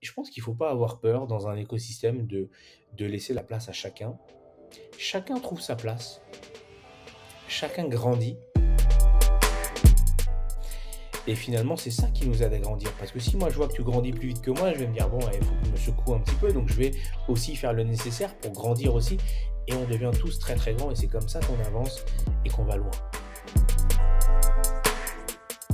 Je pense qu'il faut pas avoir peur dans un écosystème de laisser la place à chacun. Chacun trouve sa place, chacun grandit et finalement, c'est ça qui nous aide à grandir. Parce que si moi, je vois que tu grandis plus vite que moi, je vais me dire: «Bon, il faut que je me secoue un petit peu», donc je vais aussi faire le nécessaire pour grandir aussi et on devient tous très, très grands et c'est comme ça qu'on avance et qu'on va loin.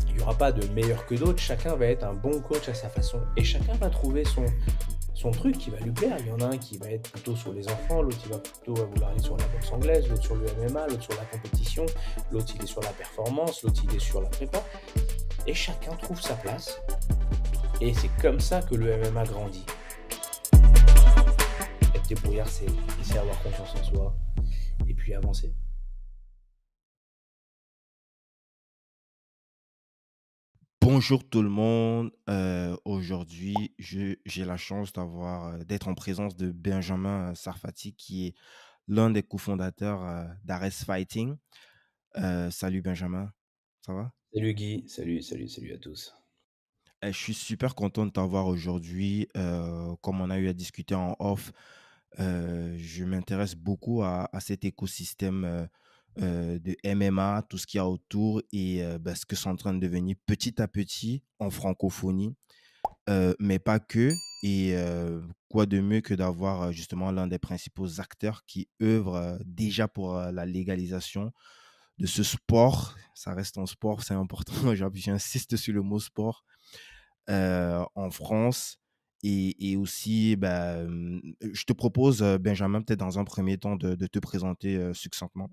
Il y aura pas de meilleur que d'autres, chacun va être un bon coach à sa façon et chacun va trouver son truc qui va lui plaire. Il y en a un qui va être plutôt sur les enfants, l'autre il va plutôt vouloir aller sur la boxe anglaise, l'autre sur le MMA, l'autre sur la compétition, l'autre il est sur la performance, l'autre il est sur la prépa. Et chacun trouve sa place. Et c'est comme ça que le MMA grandit. Être débrouillard, c'est avoir confiance en soi et puis avancer. Bonjour tout le monde. Aujourd'hui, j'ai la chance d'être en présence de Benjamin Sarfati, qui est l'un des cofondateurs d'Ares Fighting. Salut Benjamin, ça va? Salut Guy, salut à tous. Je suis super content de t'avoir aujourd'hui. Comme on a eu à discuter en off, je m'intéresse beaucoup à cet écosystème de MMA, tout ce qu'il y a autour et ce que c'est en train de devenir petit à petit en francophonie. Mais pas que. Et quoi de mieux que d'avoir, justement l'un des principaux acteurs qui œuvrent, déjà pour, la légalisation de ce sport. Ça reste un sport, c'est important, j'insiste sur le mot sport, en France et aussi, je te propose, Benjamin, peut-être dans un premier temps de te présenter, succinctement.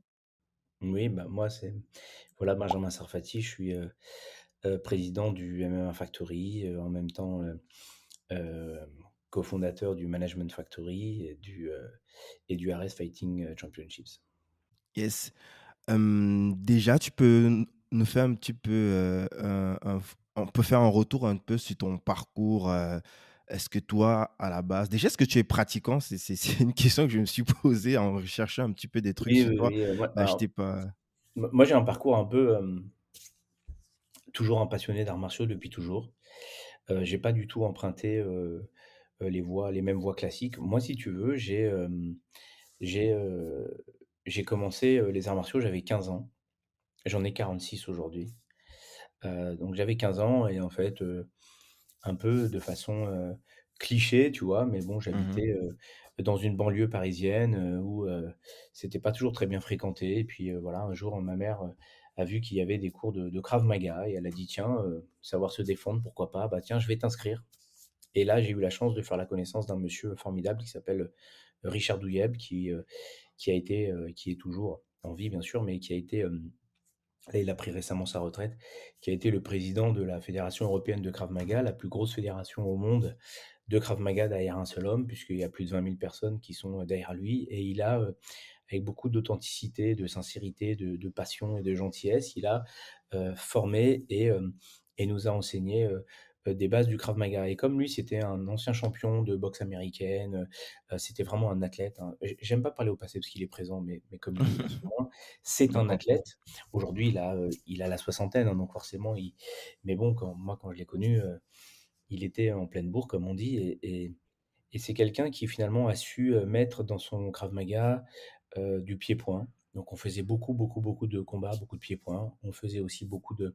Oui, bah moi c'est voilà Benjamin Sarfati, je suis président du MMA Factory, en même temps euh, cofondateur du Management Factory et du RS Fighting Championships. Yes. Déjà, tu peux nous faire un petit peu, on peut faire un retour un peu sur ton parcours, est-ce que toi, à la base déjà, est-ce que tu es pratiquant? C'est une question que je me suis posée en recherchant un petit peu des trucs Oui, sur oui, toi. oui, Je alors, t'ai pas moi j'ai un parcours un peu toujours un passionné d'arts martiaux depuis toujours. J'ai pas du tout emprunté, les mêmes voies classiques. Moi, si tu veux, j'ai, j'ai commencé, les arts martiaux, j'avais 15 ans. J'en ai 46 aujourd'hui. Donc j'avais 15 ans et en fait, un peu de façon, cliché, tu vois? Mais bon, mmh j'habitais, dans une banlieue parisienne, où, c'était pas toujours très bien fréquenté et puis, voilà, un jour, ma mère, a vu qu'il y avait des cours de Krav Maga et elle a dit: «Tiens, savoir se défendre, pourquoi pas? Bah, tiens, je vais t'inscrire». Et là, j'ai eu la chance de faire la connaissance d'un monsieur formidable qui s'appelle, Richard Douyeb qui a été, qui est toujours en vie bien sûr, mais qui a été, là il a pris récemment sa retraite, qui a été le président de la Fédération européenne de Krav Maga, la plus grosse fédération au monde de Krav Maga derrière un seul homme, puisqu'il y a plus de 20 000 personnes qui sont, derrière lui et il a, avec beaucoup d'authenticité, de sincérité, de passion et de gentillesse, il a, formé et nous a enseigné, des bases du Krav Maga et comme lui, c'était un ancien champion de boxe américaine, c'était vraiment un athlète, hein. J'aime pas parler au passé parce qu'il est présent, mais comme il est en ce moment, c'est Je un comprends. athlète. Aujourd'hui, il a la soixantaine, hein, donc forcément, il mais bon, quand je l'ai connu, il était en pleine bourre, comme on dit et c'est quelqu'un qui finalement a su, mettre dans son Krav Maga, du pied-point. Donc on faisait beaucoup, beaucoup, beaucoup de combats, beaucoup de pieds-points. On faisait aussi beaucoup de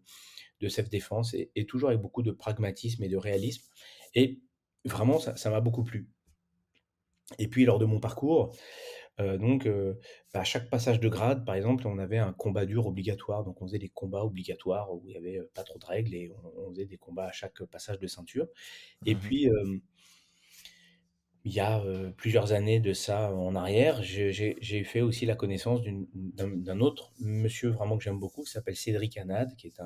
self-défense et toujours avec beaucoup de pragmatisme et de réalisme et vraiment ça m'a beaucoup plu et puis lors de mon parcours, donc à chaque passage de grade, par exemple, on avait un combat dur obligatoire. Donc on faisait des combats obligatoires où il y avait, pas trop de règles et on faisait des combats à chaque passage de ceinture et Mmh puis, il y a, plusieurs années de ça en arrière, j'ai fait aussi la connaissance d'un autre monsieur vraiment que j'aime beaucoup, qui s'appelle Cédric Hanad, qui est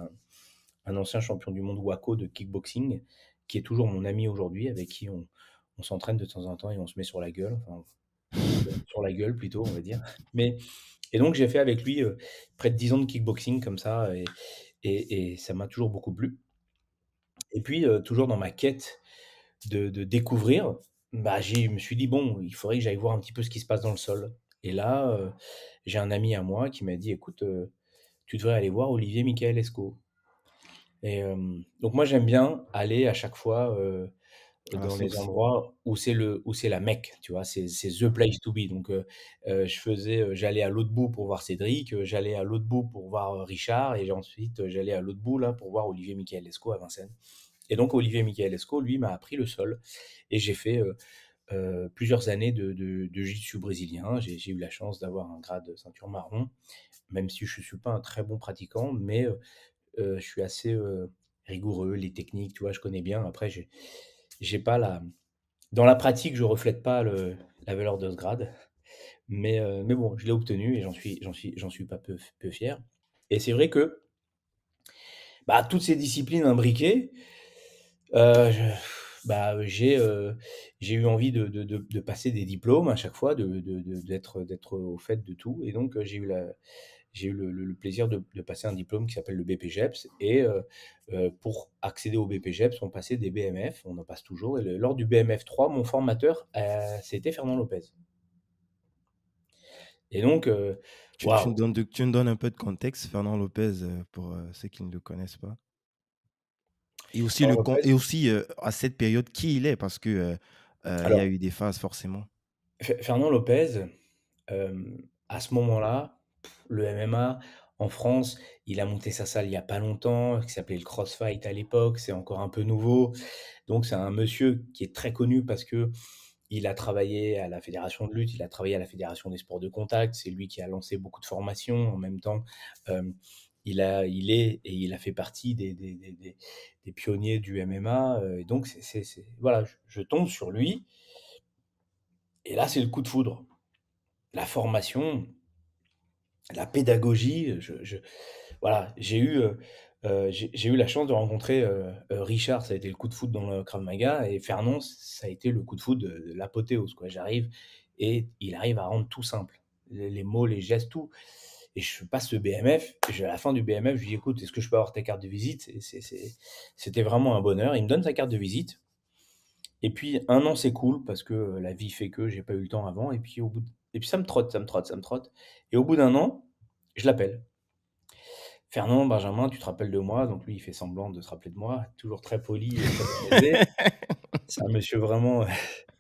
un ancien champion du monde WACO de kickboxing, qui est toujours mon ami aujourd'hui, avec qui on s'entraîne de temps en temps et on se met sur la gueule, enfin, sur la gueule plutôt, on va dire. Mais et donc j'ai fait avec lui, près de 10 ans de kickboxing comme ça et ça m'a toujours beaucoup plu et puis, toujours dans ma quête de découvrir, bah, je me suis dit: «Bon, il faudrait que j'aille voir un petit peu ce qui se passe dans le sol» et là, j'ai un ami à moi qui m'a dit: «Écoute, tu devrais aller voir Olivier Michael Esco» et donc moi j'aime bien aller à chaque fois, À la dans les source. endroits où c'est la Mecque, tu vois? C'est the place to be, donc j'allais à l'autre bout pour voir Cédric, j'allais à l'autre bout pour voir, Richard, et ensuite, j'allais à l'autre bout là pour voir Olivier Michael-Lescaut à Vincennes. Et donc Olivier Michael-Lescaut, lui, m'a appris le sol, et j'ai fait, plusieurs années de jiu-jitsu brésilien. J'ai eu la chance d'avoir un grade de ceinture marron, même si je ne suis pas un très bon pratiquant, mais je suis assez, rigoureux, les techniques, tu vois? Je connais bien. Après j'ai pas la dans la pratique, je reflète pas la valeur de ce grade, mais bon, je l'ai obtenu et j'en suis pas peu fier. Et c'est vrai que, bah, toutes ces disciplines imbriquées, je bah, j'ai eu envie de passer des diplômes à chaque fois, d'être au fait de tout, et donc j'ai eu le plaisir de passer un diplôme qui s'appelle le BPGEPS, et pour accéder au BPGEPS, on passait des BMF, on en passe toujours, et lors du BMF 3, mon formateur, c'était Fernand Lopez, et donc Tu me waouh! donnes tu me donnes un peu de contexte, Fernand Lopez, pour, ceux qui ne le connaissent pas? Et aussi Fernand Lopez, à cette période, qui il est? Parce que, il y a alors eu des phases forcément. Fernand Lopez, à ce moment-là, le MMA en France, il a monté sa salle il y a pas longtemps, qui s'appelait le CrossFight à l'époque, c'est encore un peu nouveau. Donc c'est un monsieur qui est très connu parce qu'il a travaillé à la fédération de lutte, il a travaillé à la fédération des sports de contact, c'est lui qui a lancé beaucoup de formations. En même temps, hem, il est et il a fait partie des pionniers du MMA, et donc c'est voilà, je tombe sur lui, et là, c'est le coup de foudre. La formation, la pédagogie, voilà, j'ai eu la chance de rencontrer, Richard, ça a été le coup de foudre dans le Krav Maga, et Fernand, ça a été le coup de foudre de l'apothéose, quoi. J'arrive et il arrive à rendre tout simple. Les mots, les gestes, tout, et je passe le BMF, à la fin du BMF, je lui dis: «Écoute, est-ce que je peux avoir ta carte de visite?» C'était vraiment un bonheur. Il me donne sa carte de visite, et puis 1 an s'écoule parce que, la vie fait que j'ai pas eu le temps avant, et puis ça me trotte, ça me trotte, ça me trotte, et au bout d'un an, je l'appelle. «Fernand, Benjamin, tu te rappelles de moi?» Donc lui, il fait semblant de se rappeler de moi, toujours très poli et très bien élevé. C'est un monsieur vraiment,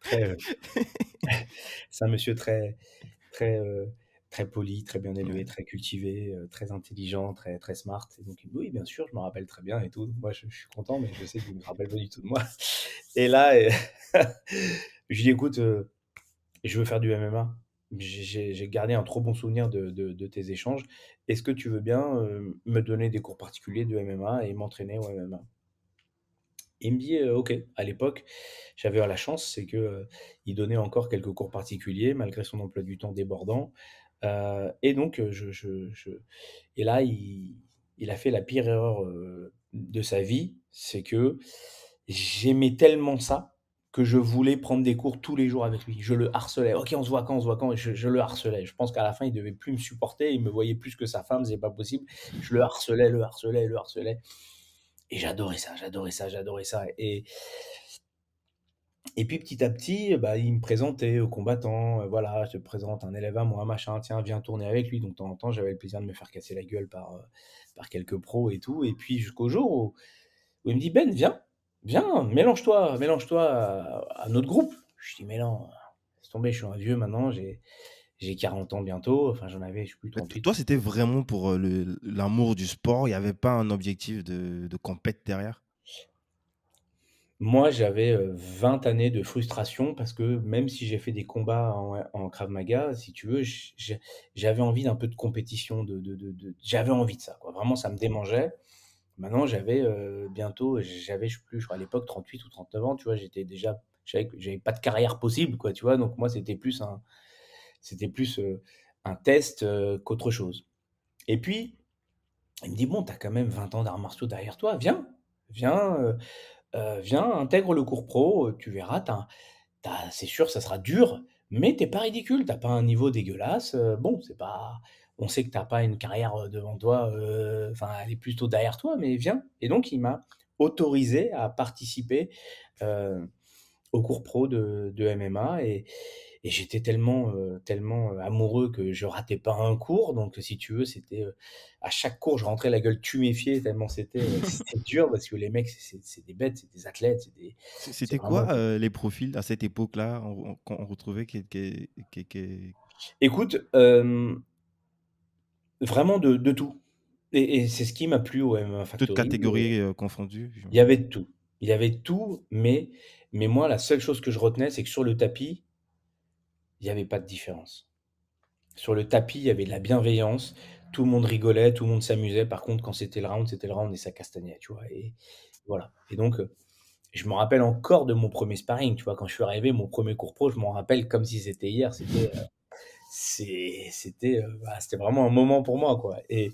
très, c'est un monsieur très, très poli, très bien élevé, Ouais. très cultivé, très intelligent, très smart, et donc il me dit: «Oui, bien sûr, je me rappelle très bien et tout». Moi, je suis content, mais je sais qu'il ne me rappelle pas du tout de moi. Et là, je lui dis: «Écoute, je veux faire du MMA. J'ai gardé un trop bon souvenir de tes échanges. Est-ce que tu veux bien, me donner des cours particuliers de MMA et m'entraîner au MMA?» Il me dit: «OK». À l'époque, j'avais la chance, c'est que, il donnait encore quelques cours particuliers malgré son emploi du temps débordant, et donc et là, il a fait la pire erreur, de sa vie. C'est que j'aimais tellement ça, que je voulais prendre des cours tous les jours avec lui. Je le harcelais: «OK, on se voit quand? On se voit quand?» Et je le harcelais. Je pense qu'à la fin, il devait plus me supporter, il me voyait plus que sa femme, c'est pas possible. Je le harcelais, le harcelais, le harcelais, et j'adorais ça, j'adorais ça, j'adorais ça, et puis petit à petit, bah, il me présentait aux combattants, «Voilà, je te présente un élève à moi, machin, tiens, viens tourner avec lui». Donc de temps en temps, j'avais le plaisir de me faire casser la gueule par quelques pros et tout, et puis jusqu'au jour où il me dit: «Ben, viens, viens, mélange-toi à notre groupe». Je dis: «Mais non, laisse tomber, je suis un vieux maintenant, j'ai 40 ans bientôt». Enfin, j'en avais, je sais plus, Mais 38, toi, c'était 39. vraiment pour, l'amour du sport, il y avait pas un objectif de compète derrière? Moi, j'avais, 20 années de frustration parce que même si j'ai fait des combats en Krav Maga, si tu veux, j'avais envie d'un peu de compétition, j'avais envie de ça, quoi. Vraiment, ça me démangeait. Maintenant, j'avais, je sais plus, je crois à l'époque 38 ou 39 ans, tu vois? Je savais que j'avais pas de carrière possible, quoi, tu vois? Donc moi, c'était plus un test, qu'autre chose. Et puis, il me dit: «Bon, tu as quand même 20 ans d'arts martiaux derrière toi, viens, viens, intègre le cours pro, tu verras, c'est sûr, ça sera dur, mais tu es pas ridicule, tu as pas un niveau dégueulasse, bon, c'est pas, on sait que tu as pas une carrière, devant toi, enfin, elle est plutôt derrière toi, mais viens». Et donc il m'a autorisé à participer, heu, au cours pro de MMA et j'étais tellement, amoureux que je ratais pas un cours donc si tu veux, c'était, à chaque cours, je rentrais la gueule tuméfiée tellement c'était dur parce que les mecs, c'est des bêtes, c'est des athlètes, c'est C'était vraiment quoi, les profils à cette époque-là, qu'on retrouvait qui écoute, vraiment de tout et c'est ce qui m'a plu au MMA toutes Factory. catégories, confondues, Il y avait j'imagine? de tout. Il y avait de tout, mais moi, la seule chose que je retenais, c'est que sur le tapis, il y avait pas de différence. Sur le tapis, il y avait de la bienveillance, tout le monde rigolait, tout le monde s'amusait. Par contre, quand c'était le round et ça castagnait, tu vois? Et voilà et donc je me rappelle encore de mon premier sparring, tu vois? Quand je suis arrivé, mon premier cours pro, je m'en rappelle comme si c'était hier. C'était vraiment un moment pour moi, quoi et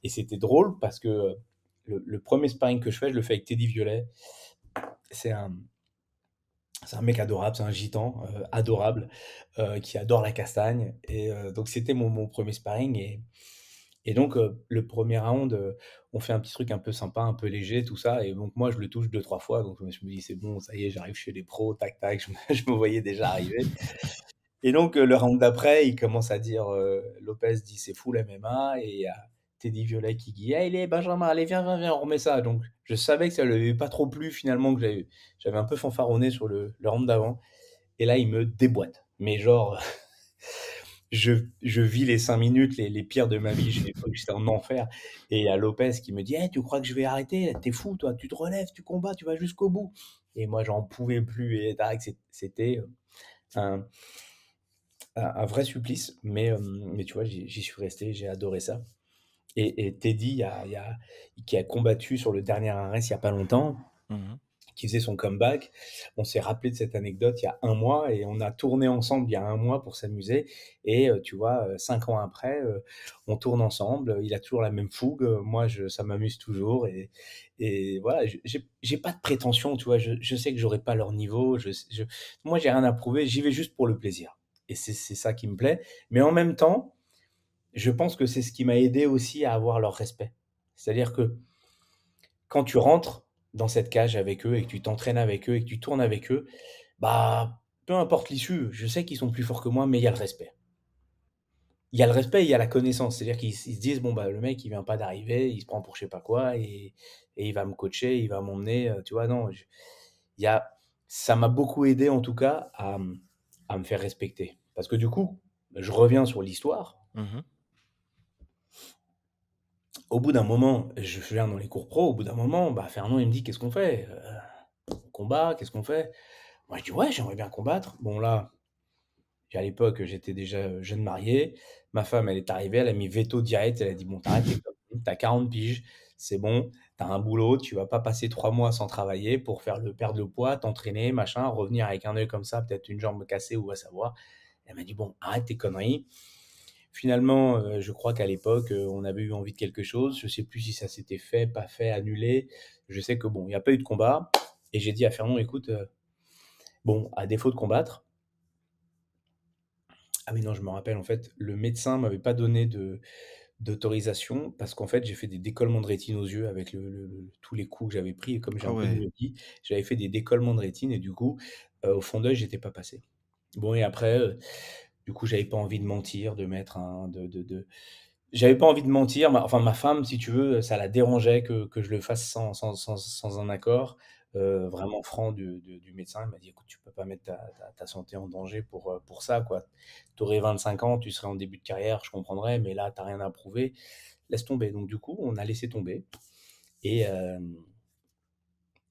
c'était drôle parce que, le 1er sparring que je fais, je le fais avec Teddy Violet. C'est un C'est un mec adorable, c'est un gitan, adorable, qui adore la castagne et donc c'était mon 1er sparring et donc le premier round, on fait un petit truc un peu sympa, un peu léger, tout ça et donc moi je le touche deux trois fois donc je me dis: «C'est bon, ça y est, j'arrive chez les pros, tac tac», je me voyais déjà arriver et donc le round d'après, il commence à dire, Lopez dit: «C'est full MMA» et il y a Teddy Violet qui dit: «Allez Benjamin, allez viens, on remet ça». Donc je savais que ça lui avait pas trop plu finalement, que j'avais un peu fanfaronné sur le round d'avant et là, il me déboîte. Mais genre, je vis les 5 minutes les pires de ma vie. J'ai cru que j'étais en enfer et il y a Lopez qui me dit: «Hey, tu crois que je vais arrêter? Tu es fou toi, tu te relèves, tu combats, tu vas jusqu'au bout» et moi, j'en pouvais plus et c'est vrai que c'était, un un vrai supplice, mais tu vois, j'y suis resté, j'ai adoré ça et Teddy, qui a combattu sur le dernier arrest il y a pas longtemps, Mmh. qui faisait son comeback. On s'est rappelé de cette anecdote il y a un mois et on a tourné ensemble il y a un mois pour s'amuser et tu vois, 5 ans après, on tourne ensemble. Il a toujours la même fougue, moi ça m'amuse toujours et voilà, j'ai pas de prétention, tu vois? Je sais que j'aurai pas leur niveau, moi j'ai rien à prouver, j'y vais juste pour le plaisir et c'est ça qui me plaît. Mais en même temps, je pense que c'est ce qui m'a aidé aussi à avoir leur respect. C'est-à-dire que quand tu rentres dans cette cage avec eux et que tu t'entraînes avec eux et que tu tournes avec eux, bah, peu importe l'issue, je sais qu'ils sont plus forts que moi, mais il y a le respect. Il y a le respect et il y a la connaissance. C'est-à-dire qu'ils se disent: «Bon, bah, le mec, il vient pas d'arriver, il se prend pour je sais pas quoi et il va me coacher, il va m'emmener», tu vois? Non, il y a ça m'a beaucoup aidé en tout cas à me faire respecter. Parce que du coup, je reviens sur l'histoire. Mmh. Au bout d'un moment, je viens dans les cours pro, au bout d'un moment, bah, Fernand, il me dit: «Qu'est-ce qu'on fait? On combat? Qu'est-ce qu'on fait?» Moi, je dis: «Ouais, j'aimerais bien combattre». Bon là, à l'époque, j'étais déjà, jeune marié. Ma femme, elle est arrivée, elle a mis veto direct, elle a dit: «Bon, tu arrêtes tes conneries, tu as 40 piges, c'est bon, tu as un boulot, tu vas pas passer 3 mois sans travailler pour perdre le poids, t'entraîner, machin, revenir avec un œil comme ça, peut-être une jambe cassée ou va savoir». Elle m'a dit: «Bon, arrête tes conneries». Finalement, je crois qu'à l'époque, on avait eu envie de quelque chose. Je sais plus si ça s'était fait, pas fait, annulé. Je sais que bon, il y a pas eu de combat et j'ai dit à Fernand: «Écoute, bon, à défaut de combattre». Ah oui, non, je me rappelle, en fait, le médecin m'avait pas donné d'autorisation parce qu'en fait, j'ai fait des décollements de rétine aux yeux avec tous les coups que j'avais pris et comme j'ai Ah un peu de ouais. myopie, j'avais fait des décollements de rétine et du coup, au fond d'œil, j'étais pas passé. Bon et après, du coup, j'avais pas envie de mentir, de mettre un de j'avais pas envie de mentir, ma femme, si tu veux, ça la dérangeait que je le fasse sans un accord, vraiment franc du médecin. Elle m'a dit: «Écoute, tu peux pas mettre ta santé en danger pour ça, quoi. Tu aurais 25 ans, tu serais en début de carrière, je comprendrais, mais là, tu as rien à prouver, laisse tomber». Donc du coup, on a laissé tomber et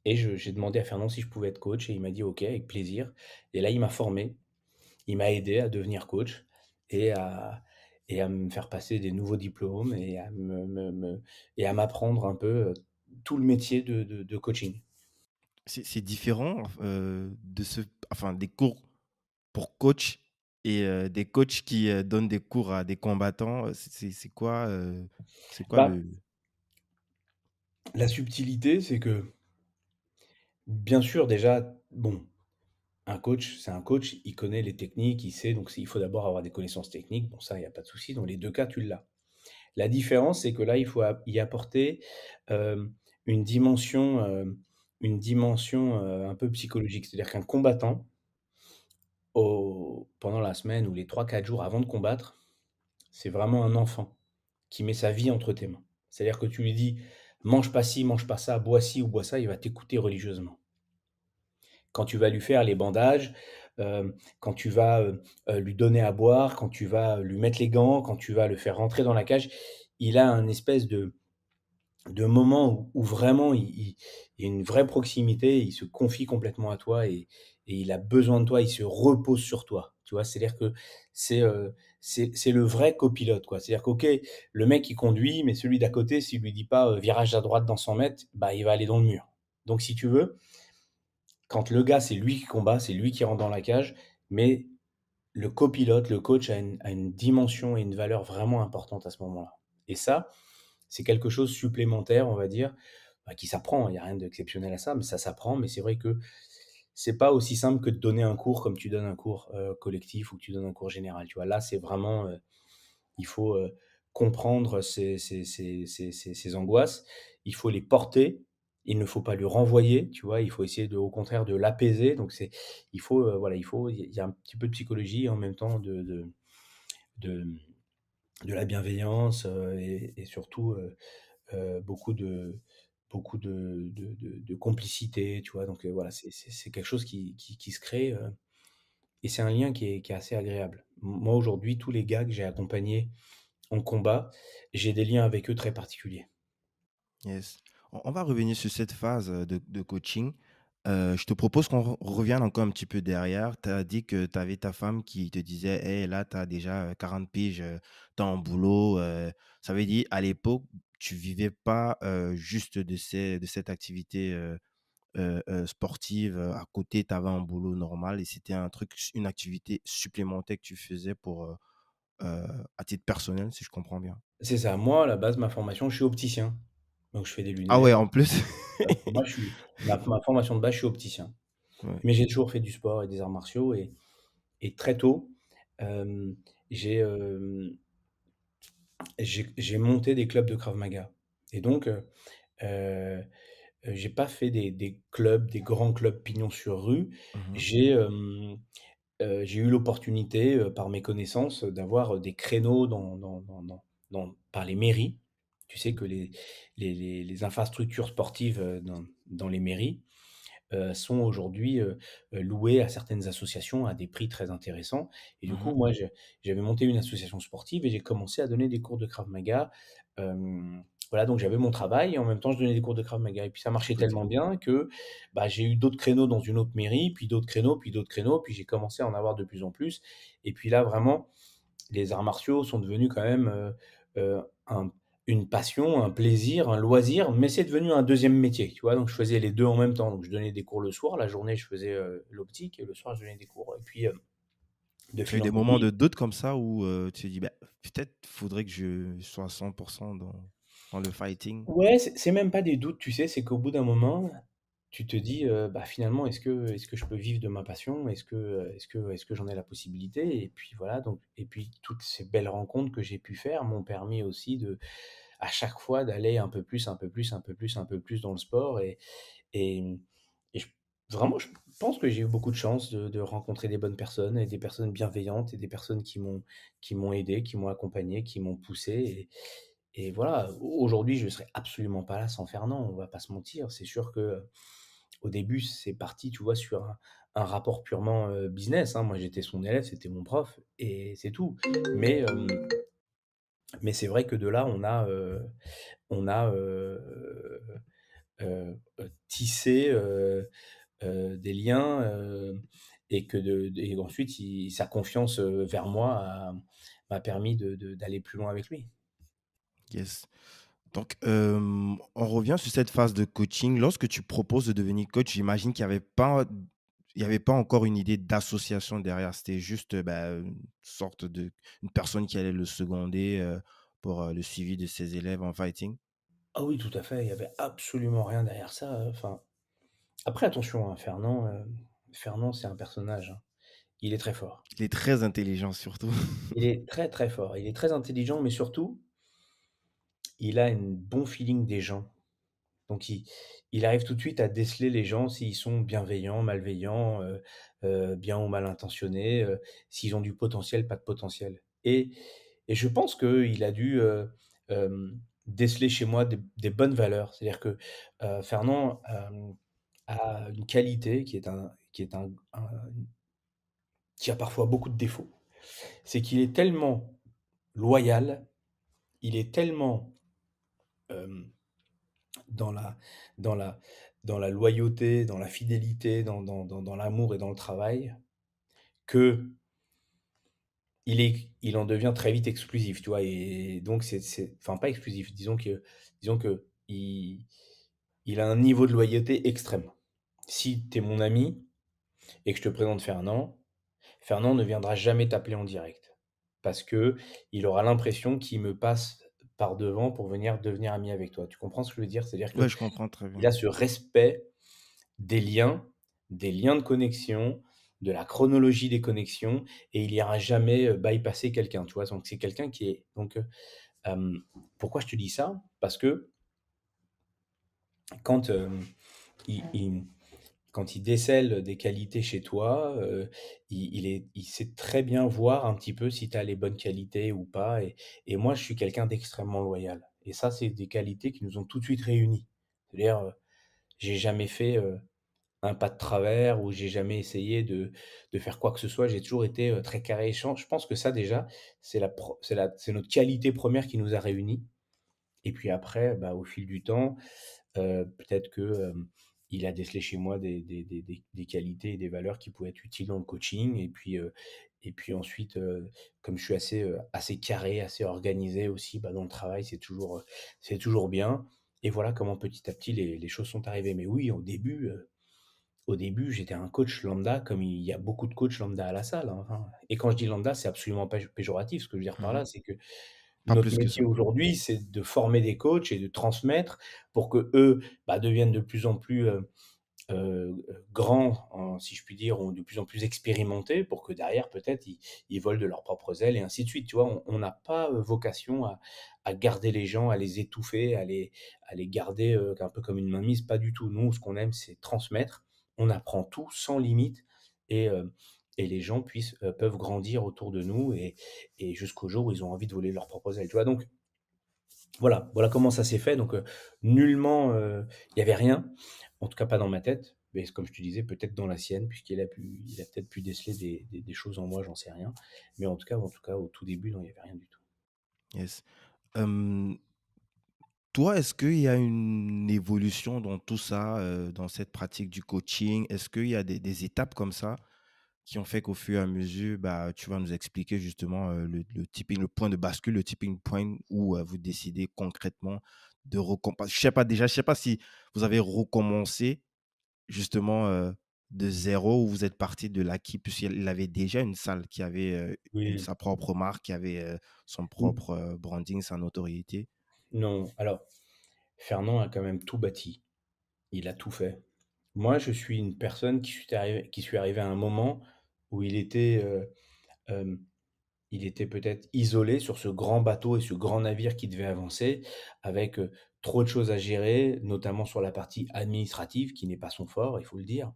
j'ai demandé à Fernand si je pouvais être coach et il m'a dit: «OK, avec plaisir» et là, il m'a formé. Il m'a aidé à devenir coach et à me faire passer des nouveaux diplômes et à m'apprendre un peu, tout le métier de coaching. C'est différent, de ce enfin, des cours pour coach et des coachs qui, donnent des cours à des combattants, c'est quoi Bah, le la subtilité, c'est que, bien sûr, déjà, bon, un coach, c'est un coach, il connaît les techniques, il sait, donc il faut d'abord avoir des connaissances techniques. Bon, ça, il y a pas de souci, dans les 2 cas, tu l'as. La différence, c'est que là, il faut y apporter, une dimension, une dimension, un peu psychologique. C'est-à-dire qu'un combattant, pendant la semaine ou les 3 4 jours avant de combattre, c'est vraiment un enfant qui met sa vie entre tes mains. C'est-à-dire que tu lui dis: «Mange pas ci, mange pas ça, bois ci ou bois ça», il va t'écouter religieusement. Quand tu vas lui faire les bandages, quand tu vas, lui donner à boire, quand tu vas lui mettre les gants, quand tu vas le faire rentrer dans la cage, il a un espèce de moment où vraiment il y a une vraie proximité, il se confie complètement à toi et il a besoin de toi, il se repose sur toi, tu vois? C'est-à-dire que c'est, heu, c'est le vrai copilote, quoi. C'est-à-dire que, OK, le mec il conduit, mais celui d'à côté, s'il lui dit pas, «Virage à droite dans 100 mètres», bah, il va aller dans le mur. Donc si tu veux, quand le gars, c'est lui qui combat, c'est lui qui rentre dans la cage, mais le copilote, le coach a une dimension et une valeur vraiment importante à ce moment-là. Et ça, c'est quelque chose supplémentaire, on va dire, bah, qui s'apprend. Il y a rien d'exceptionnel à ça, mais ça s'apprend. Mais c'est vrai que c'est pas aussi simple que de donner un cours comme tu donnes un cours, collectif ou que tu donnes un cours général, tu vois? Là, c'est vraiment, il faut, comprendre ses angoisses. Il faut les porter. Il ne faut pas lui renvoyer, tu vois? Il faut essayer au contraire de l'apaiser. Donc il faut, voilà, il y a un petit peu de psychologie et en même temps de de la bienveillance, et surtout, beaucoup de complicité, tu vois? Donc, voilà, c'est quelque chose qui se crée, et c'est un lien qui est assez agréable. Moi, aujourd'hui, tous les gars que j'ai accompagnés en combat, j'ai des liens avec eux très particuliers. Yes. On va revenir sur cette phase, de coaching. Je te propose qu'on revienne encore un petit peu derrière. Tu as dit que tu avais ta femme qui te disait: «Hey, là, tu as déjà, 40 piges, tu as un boulot», ça veut dire à l'époque, tu vivais pas, juste de cette activité, sportive, à côté, tu avais un boulot normal et c'était un truc une activité supplémentaire que tu faisais pour, à titre personnel, si je comprends bien? C'est ça. Moi, à la base, ma formation, je suis opticien. Donc je fais des Ah ouais, lunettes. en plus? Moi, je suis ma formation de base, je suis opticien. Ouais. Mais j'ai toujours fait du sport et des arts martiaux et très tôt, hem, j'ai, hem, j'ai monté des clubs de Krav Maga et donc heu j'ai pas fait des clubs, des grands clubs pignon sur rue. Mmh. J'ai, j'ai eu l'opportunité, par mes connaissances, d'avoir, des créneaux par les mairies. Tu sais que les infrastructures sportives, dans les mairies, sont aujourd'hui, louées à certaines associations à des prix très intéressants et du coup, Mmh. moi, j'avais monté une association sportive et j'ai commencé à donner des cours de Krav Maga. Voilà, donc j'avais mon travail et en même temps, je donnais des cours de Krav Maga et puis ça marchait Écoute, tellement bien que, bah, j'ai eu d'autres créneaux dans une autre mairie, puis d'autres créneaux, puis d'autres créneaux, puis j'ai commencé à en avoir de plus en plus et puis là, vraiment, les arts martiaux sont devenus quand même, un une passion, un plaisir, un loisir, mais c'est devenu un deuxième métier, tu vois? Donc je faisais les 2 en même temps. Donc je donnais des cours le soir, la journée je faisais, l'optique et le soir je donnais des cours et puis, de tu as eu fil en des moments aiguille. de doute comme ça où, tu te dis: «Bah, peut-être faudrait que je sois à 100 dans le fighting»? Ouais, c'est même pas des doutes, tu sais? C'est qu'au bout d'un moment, tu te dis, bah, finalement, est-ce que je peux vivre de ma passion? Est-ce que j'en ai la possibilité? Et puis voilà, donc et puis toutes ces belles rencontres que j'ai pu faire m'ont permis aussi à chaque fois d'aller un peu plus, un peu plus, un peu plus, un peu plus dans le sport et mmh et vraiment, je pense que j'ai eu beaucoup de chance de rencontrer des bonnes personnes et des personnes bienveillantes et des personnes qui m'ont aidé, qui m'ont accompagné, qui m'ont poussé et voilà. Aujourd'hui, je ne serais absolument pas là sans Fernand, on va pas se mentir. C'est sûr que, au début, c'est parti, tu vois, sur un rapport purement, business, hein. Moi, j'étais son élève, c'était mon prof et c'est tout. Mais, mais c'est vrai que de là, on a tissé, des liens, et ensuite sa confiance, vers moi m'a permis d'aller plus loin avec lui. Yes. Donc, on revient sur cette phase de coaching. Lorsque tu proposes de devenir coach, j'imagine qu'il y avait pas encore une idée d'association derrière. C'était juste, bah, une sorte de une personne qui allait le seconder, pour, le suivi de ses élèves en fighting? Ah oui, tout à fait, il y avait absolument rien derrière ça, enfin après attention, hein, Fernand c'est un personnage, hein. Il est très fort. Il est très intelligent surtout. Il est très, très fort. Il est très intelligent, mais surtout, il a un bon feeling des gens. Donc il arrive tout de suite à déceler les gens s'ils sont bienveillants, malveillants, bien ou mal intentionnés, s'ils ont du potentiel, pas de potentiel. Et je pense qu'il a dû, déceler chez moi des bonnes valeurs. C'est-à-dire que, Fernand, a une qualité qui a parfois beaucoup de défauts. C'est qu'il est tellement loyal, il est tellement, hem, dans la dans la dans la loyauté, dans la fidélité, dans l'amour et dans le travail, qu'il il en devient très vite exclusif, tu vois? Et donc c'est enfin pas exclusif, disons que il a un niveau de loyauté extrême. Si tu es mon ami et que je te présente Fernand, Fernand ne viendra jamais t'appeler en direct. Parce que il aura l'impression qu'il me passe par devant pour venir devenir ami avec toi. Tu comprends ce que je veux dire? C'est-à-dire Ouais, qu'il je comprends très a bien. ce respect des liens, des liens de connexion, de la chronologie des connexions et il ira jamais, bypasser quelqu'un, tu vois? Donc c'est quelqu'un qui est donc, pourquoi je te dis ça? Parce que quand, il il quand il décèle des qualités chez toi, il sait très bien voir un petit peu si tu as les bonnes qualités ou pas et moi, je suis quelqu'un d'extrêmement loyal et ça, c'est des qualités qui nous ont tout de suite réunis. C'est-à-dire, j'ai jamais fait, un pas de travers ou j'ai jamais essayé de faire quoi que ce soit. J'ai toujours été, très carré. Je pense que ça déjà, c'est notre qualité première qui nous a réunis et puis après, bah, au fil du temps, peut-être que, il a décelé chez moi des qualités et des valeurs qui pouvaient être utiles dans le coaching et puis ensuite, comme je suis assez carré, assez organisé aussi, bah, dans le travail, c'est toujours bien et voilà comment petit à petit les choses sont arrivées. Mais oui, au début, j'étais un coach lambda comme il y a beaucoup de coachs lambda à la salle, hein, et quand je dis lambda, c'est absolument pas péjoratif. Ce que je veux dire par Mmh. là, c'est que Pas notre plus que métier ça. aujourd'hui, c'est de former des coachs et de transmettre pour qu'eux, bah, deviennent de plus en plus, grands, si je puis dire, ou de plus en plus expérimentés pour que derrière peut-être ils volent de leurs propres ailes et ainsi de suite, tu vois? On n'a pas, vocation à garder les gens, à les étouffer, à les garder, un peu comme une mainmise, pas du tout. Nous, ce qu'on aime, c'est transmettre. On apprend tout sans limite et et les gens peuvent grandir autour de nous et jusqu'au jour où ils ont envie de voler de leurs propres ailes, tu vois? Donc voilà comment ça s'est fait donc nullement, il y avait rien, en tout cas pas dans ma tête, mais comme je te disais, peut-être dans la sienne il a peut-être pu déceler des choses en moi, j'en sais rien. Mais en tout cas, au tout début, non, il y avait rien du tout. Yes. Hem, Toi, est-ce qu'il y a une évolution dans tout ça, dans cette pratique du coaching? Est-ce qu'il y a des étapes comme ça qui ont fait qu'au fur et à mesure, bah, tu vas nous expliquer justement, le point de bascule, le tipping point où, vous décidez concrètement de recommencer. Je sais pas si vous avez recommencé justement, de zéro ou vous êtes parti de l'acquis puisqu'il avait déjà une salle qui avait, Oui. sa propre marque, qui avait, son Mmh. propre, branding, sa notoriété? Non, alors Fernand a quand même tout bâti. Il a tout fait. Moi, je suis une personne qui suis arrivé à un moment où hem il était peut-être isolé sur ce grand bateau et ce grand navire qui devait avancer avec, trop de choses à gérer, notamment sur la partie administrative qui n'est pas son fort, il faut le dire.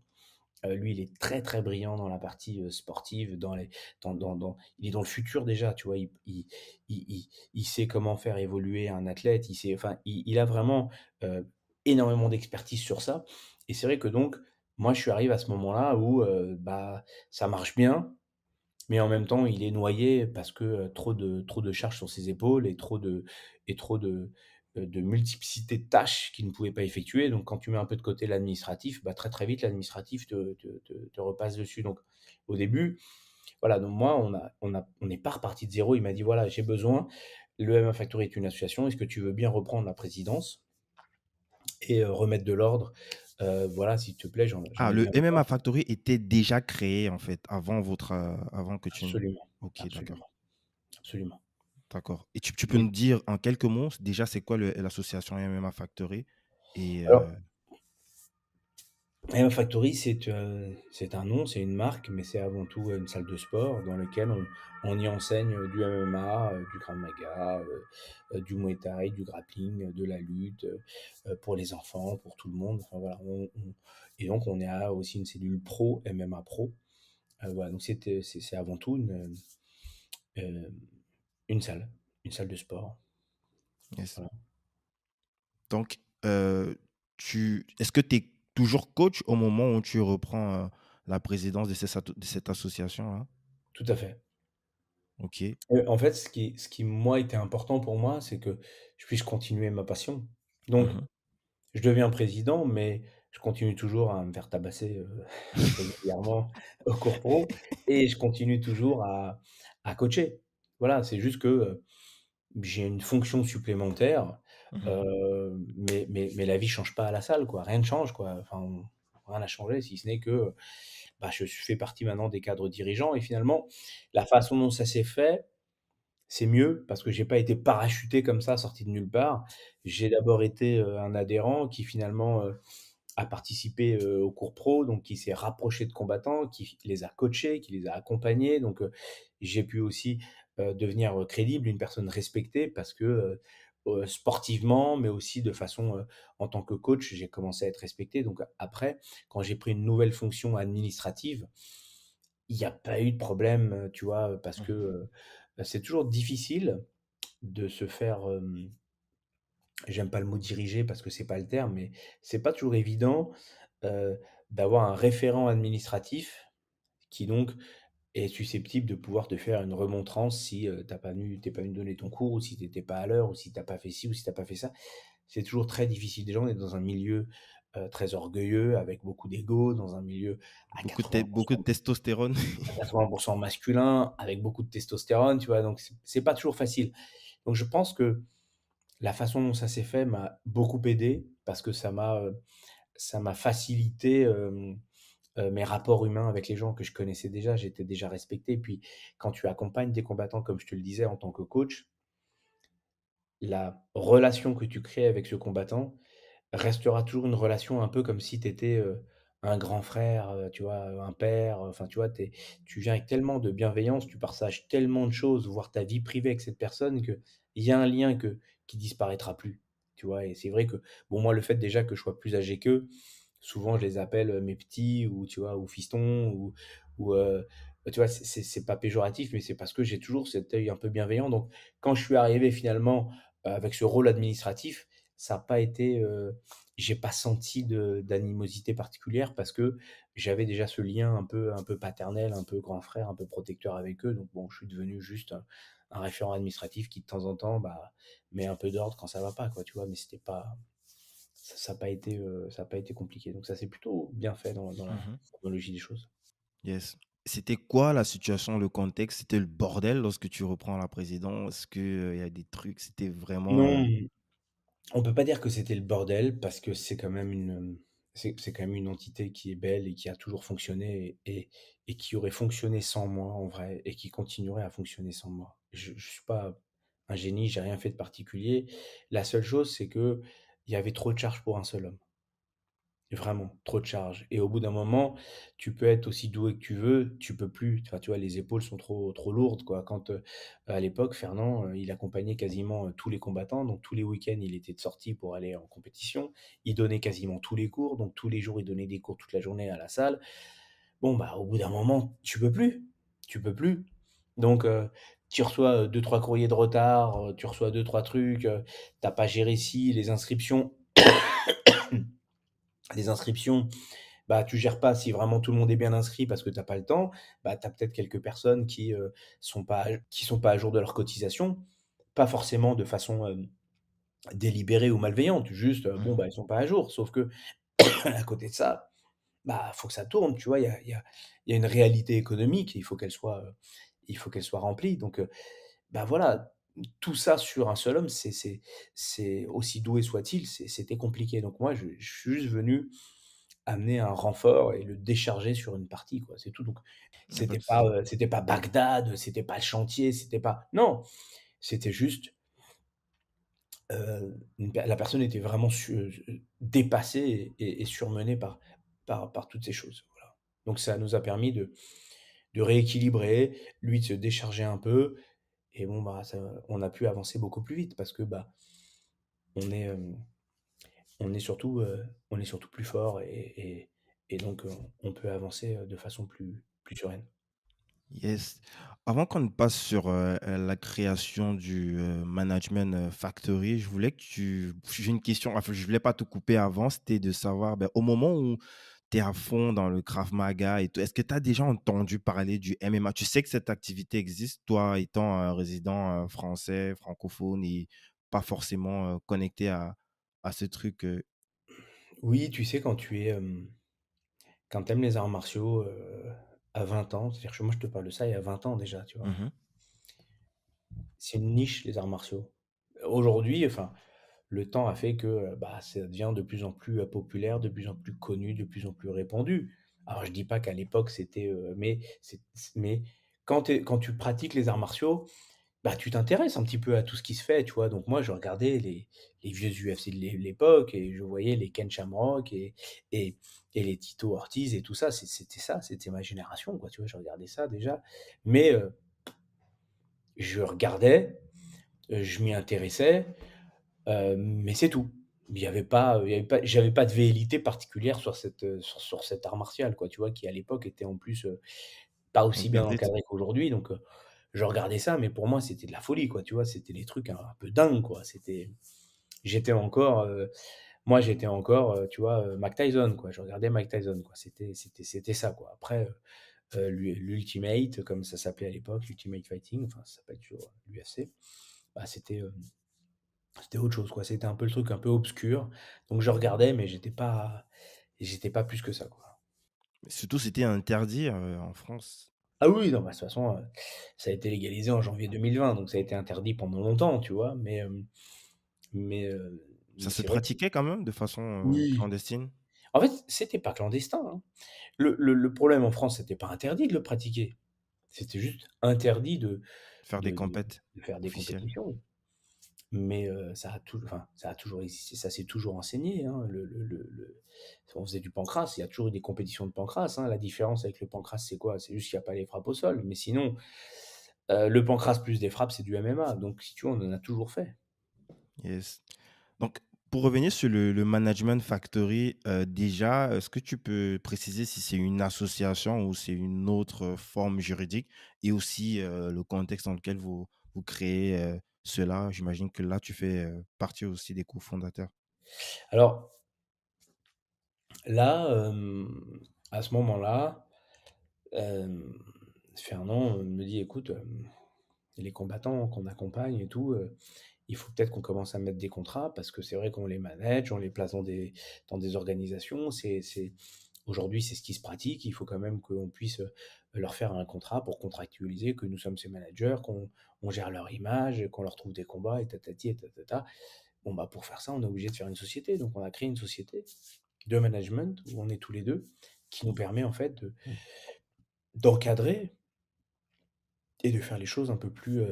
Lui, il est très, très brillant dans la partie, sportive, il est dans le futur déjà, tu vois? Il sait comment faire évoluer un athlète, il sait enfin, il a vraiment, heu, énormément d'expertise sur ça et c'est vrai que donc, moi, je suis arrivé à ce moment-là où, bah, ça marche bien, mais en même temps, il est noyé parce que, trop de charges sur ses épaules et trop de multiplicité de tâches qu'il ne pouvait pas effectuer. Donc quand tu mets un peu de côté l'administratif, bah, très, très vite l'administratif te repasse dessus. Donc au début, voilà, donc moi on n'est pas reparti de zéro. Il m'a dit: «Voilà, j'ai besoin, le MMA Factory est une association, est-ce que tu veux bien reprendre la présidence et remettre de l'ordre? Voilà, s'il te plaît, j'en Ah, ai le bien besoin». MMA Factory était déjà créé en fait avant avant que tu n Absolument, OK, d'accord, absolument, absolument. d'accord, et tu peux Oui. nous dire en quelques mots, déjà, c'est quoi l'association MMA Factory? Et Alors MM Factory, c'est un nom, c'est une marque, mais c'est avant tout, une salle de sport dans lequel on y enseigne, du MMA, du Krav Maga, du Muay Thai, du grappling, de la lutte, pour les enfants, pour tout le monde. Enfin voilà, on et donc on a aussi une cellule pro, MMA pro. Voilà, donc c'est avant tout heu, une salle de sport, Yes. voilà. Donc, tu est-ce que tu es toujours coach au moment où tu reprends, la présidence de cette association-là? Tout à fait. OK. En fait, ce qui moi était important pour moi, c'est que je puisse continuer ma passion. Donc Mmh. je deviens président, mais je continue toujours à me faire tabasser, régulièrement au cours pro et je continue toujours à coacher. Voilà, c'est juste que, j'ai une fonction supplémentaire, Mmh. mais la vie change pas à la salle, quoi. Rien ne change, quoi. Enfin, rien n'a changé si ce n'est que, bah, je fais partie maintenant des cadres dirigeants et finalement, la façon dont ça s'est fait, c'est mieux parce que j'ai pas été parachuté comme ça, sorti de nulle part. J'ai d'abord été, un adhérent qui finalement, a participé, aux cours pro, donc qui s'est rapproché de combattants, qui les a coachés, qui les a accompagnés, donc j'ai pu aussi, devenir, crédible, une personne respectée parce que, sportivement, mais aussi de façon, en tant que coach, j'ai commencé à être respecté, donc après, quand j'ai pris une nouvelle fonction administrative, il y a pas eu de problème, tu vois? Parce que, Mmh. c'est toujours difficile de se faire, j'aime pas le mot diriger parce que c'est pas le terme, mais c'est pas toujours évident, heu, d'avoir un référent administratif qui donc est susceptible de pouvoir te faire une remontrance si, tu pas venu donner ton cours ou si tu étais pas à l'heure ou si tu as pas fait ci ou si tu as pas fait ça. C'est toujours très difficile. Déjà, on est dans un milieu, très orgueilleux avec beaucoup d'ego, dans un milieu à Beaucoup de 80 testostérone. à 80 masculin, avec beaucoup de testostérone, tu vois? Donc c'est pas toujours facile. Donc je pense que la façon dont ça s'est fait m'a beaucoup aidé parce que ça m'a facilité, mes rapports humains avec les gens que je connaissais déjà. J'étais déjà respecté. Puis quand tu accompagnes des combattants, comme je te le disais en tant que coach, la relation que tu crées avec ce combattant restera toujours une relation un peu comme si tu étais, un grand frère, tu vois, un père, enfin, tu vois, tu viens avec tellement de bienveillance, tu partages tellement de choses, voire ta vie privée avec cette personne qu'il y a un lien qui disparaîtra plus, tu vois? Et c'est vrai que, bon, moi, le fait déjà que je sois plus âgé qu'eux, souvent je les appelle, mes petits ou tu vois, ou fistons ou tu vois, c'est pas péjoratif, mais c'est parce que j'ai toujours cet œil un peu bienveillant. Donc quand je suis arrivé finalement, avec ce rôle administratif, ça a pas été, j'ai pas senti d'animosité particulière parce que j'avais déjà ce lien un peu paternel, un peu grand frère, un peu protecteur avec eux. Donc bon, je suis devenu juste un référent administratif qui de temps en temps, bah, met un peu d'ordre quand ça va pas, quoi, tu vois? Mais c'était pas ça a pas été compliqué. Donc ça s'est plutôt bien fait dans la Mmh. chronologie des choses. Yes. C'était quoi la situation, le contexte? C'était le bordel lorsque tu reprends la présidence? Est-ce que, il y a des trucs, c'était vraiment, Non, on peut pas dire que c'était le bordel parce que c'est quand même c'est quand même une entité qui est belle et qui a toujours fonctionné et qui aurait fonctionné sans moi en vrai et qui continuerait à fonctionner sans moi. Je suis pas un génie, j'ai rien fait de particulier. La seule chose, c'est que il y avait trop de charges pour un seul homme. Vraiment, trop de charges et au bout d'un moment, tu peux être aussi doué que tu veux, tu peux plus. Enfin, tu vois, les épaules sont trop lourdes, quoi. Quand, à l'époque, Fernand, il accompagnait quasiment, tous les combattants, donc tous les week-ends, il était de sortie pour aller en compétition. Il donnait quasiment tous les cours, donc tous les jours, il donnait des cours toute la journée à la salle. Bon, bah, au bout d'un moment, tu peux plus, tu peux plus. Donc, tu reçois, 2-3 courriers de retard, tu reçois deux trois trucs, tu pas géré ci, les inscriptions, bah, tu gères pas si vraiment tout le monde est bien inscrit parce que tu as pas le temps, bah, tu as peut-être quelques personnes qui sont pas à jour de leur cotisation, pas forcément de façon, délibérée ou malveillante, juste, bon, mmh, bah, elles sont pas à jour. Sauf que à côté de ça, bah, faut que ça tourne, tu vois? Il y a une réalité économique, il faut qu'elle soit remplie donc bah, voilà, tout ça sur un seul homme, c'est aussi doué soit-il, c'était compliqué donc moi je suis juste venu amener un renfort et le décharger sur une partie, quoi, c'est tout. Donc il y a pas de souci. c'était pas Bagdad, c'était pas le chantier, c'était pas non, c'était juste, une per la personne était vraiment dépassée et surmenée par par toutes ces choses, voilà. Donc ça nous a permis de rééquilibrer, lui de se décharger un peu et bon, bah, ça on a pu avancer beaucoup plus vite parce que, bah, on est, on est surtout plus fort et donc on peut avancer, de façon plus sereine. Yes. Avant qu'on ne passe sur, la création du, management, factory, je voulais que tu j'ai une question, enfin, je voulais pas te couper avant, c'était de savoir, ben, au moment où tu es à fond dans le Krav Maga et tout, est-ce que tu as déjà entendu parler du MMA? Tu sais que cette activité existe, toi étant un résident, français, francophone et pas forcément, connecté à ce truc, Oui, tu sais, quand tu aimes les arts martiaux, à 20 ans, c'est-à-dire que moi je te parle de ça il y a 20 ans déjà, tu vois? Mmh. C'est une niche les arts martiaux. Aujourd'hui, enfin, le temps a fait que, bah, ça devient de plus en plus, populaire, de plus en plus connu, de plus en plus répandu. Alors je dis pas qu'à l'époque c'était, mais quand tu pratiques les arts martiaux, bah, tu t'intéresses un petit peu à tout ce qui se fait, tu vois? Donc moi je regardais les vieux UFC de l'époque et je voyais les Ken Shamrock et et les Tito Ortiz et tout ça, c'était ça, c'était ma génération, quoi, tu vois? Je regardais ça déjà, mais je regardais, je m'y intéressais, mais c'est tout. Il y avait pas j'avais pas de velléité particulière sur sur cet art martial, quoi, tu vois? Qui à l'époque était en plus, pas aussi bien Interdite? encadré qu'aujourd'hui, donc je regardais ça, mais pour moi c'était de la folie, quoi, tu vois? C'était des trucs un peu dingues, quoi. J'étais encore, j'étais encore, tu vois, Mike Tyson, quoi. Je regardais Mike Tyson, quoi. C'était ça, quoi. Après, l'Ultimate, comme ça s'appelait à l'époque, Ultimate Fighting, enfin ça s'appelle toujours l'UFC, bah, c'était autre chose, quoi. C'était un peu le truc un peu obscur. Donc je regardais, mais j'étais pas plus que ça, quoi. Surtout, c'était interdit, en France. Ah oui, non, bah, de toute façon, ça a été légalisé en janvier 2020, donc ça a été interdit pendant longtemps, tu vois? Mais, Ça mais se c'est vrai que pratiquait quand même de façon, oui. clandestine? En fait, c'était pas clandestin, hein. Le problème en France, c'était pas interdit de le pratiquer. C'était juste interdit Faire des de de compètes de faire des officielles? compétitions. Mais, ça a toujours existé, ça s'est toujours enseigné, hein. On faisait du pancrace, il y a toujours eu des compétitions de pancrace, hein. La différence avec le pancrace, c'est quoi? C'est juste qu'il y a pas les frappes au sol, mais sinon, le pancrace plus des frappes, c'est du MMA, donc si tu veux, on en a toujours fait. Yes. Donc, pour revenir sur le Management Factory, déjà, est-ce que tu peux préciser si c'est une association ou c'est une autre, forme juridique? Et aussi, le contexte dans lequel vous créez, cela? J'imagine que là, tu fais, partie aussi des cofondateurs. Alors là, à ce moment-là, hem, Fernand, me dit: «Écoute, les combattants qu'on accompagne et tout, il faut peut-être qu'on commence à mettre des contrats parce que c'est vrai qu'on les manage, on les place dans des organisations. Aujourd'hui, c'est ce qui se pratique. Il faut quand même qu'on puisse leur faire un contrat pour contractualiser que nous sommes ces managers, qu'on on gère leur image, qu'on leur trouve des combats et tatati et tatata. Bon, bah, pour faire ça, on est obligé de faire une société. Donc, on a créé une société de management où on est tous les deux, qui nous permet en fait d'encadrer et de faire les choses un peu plus,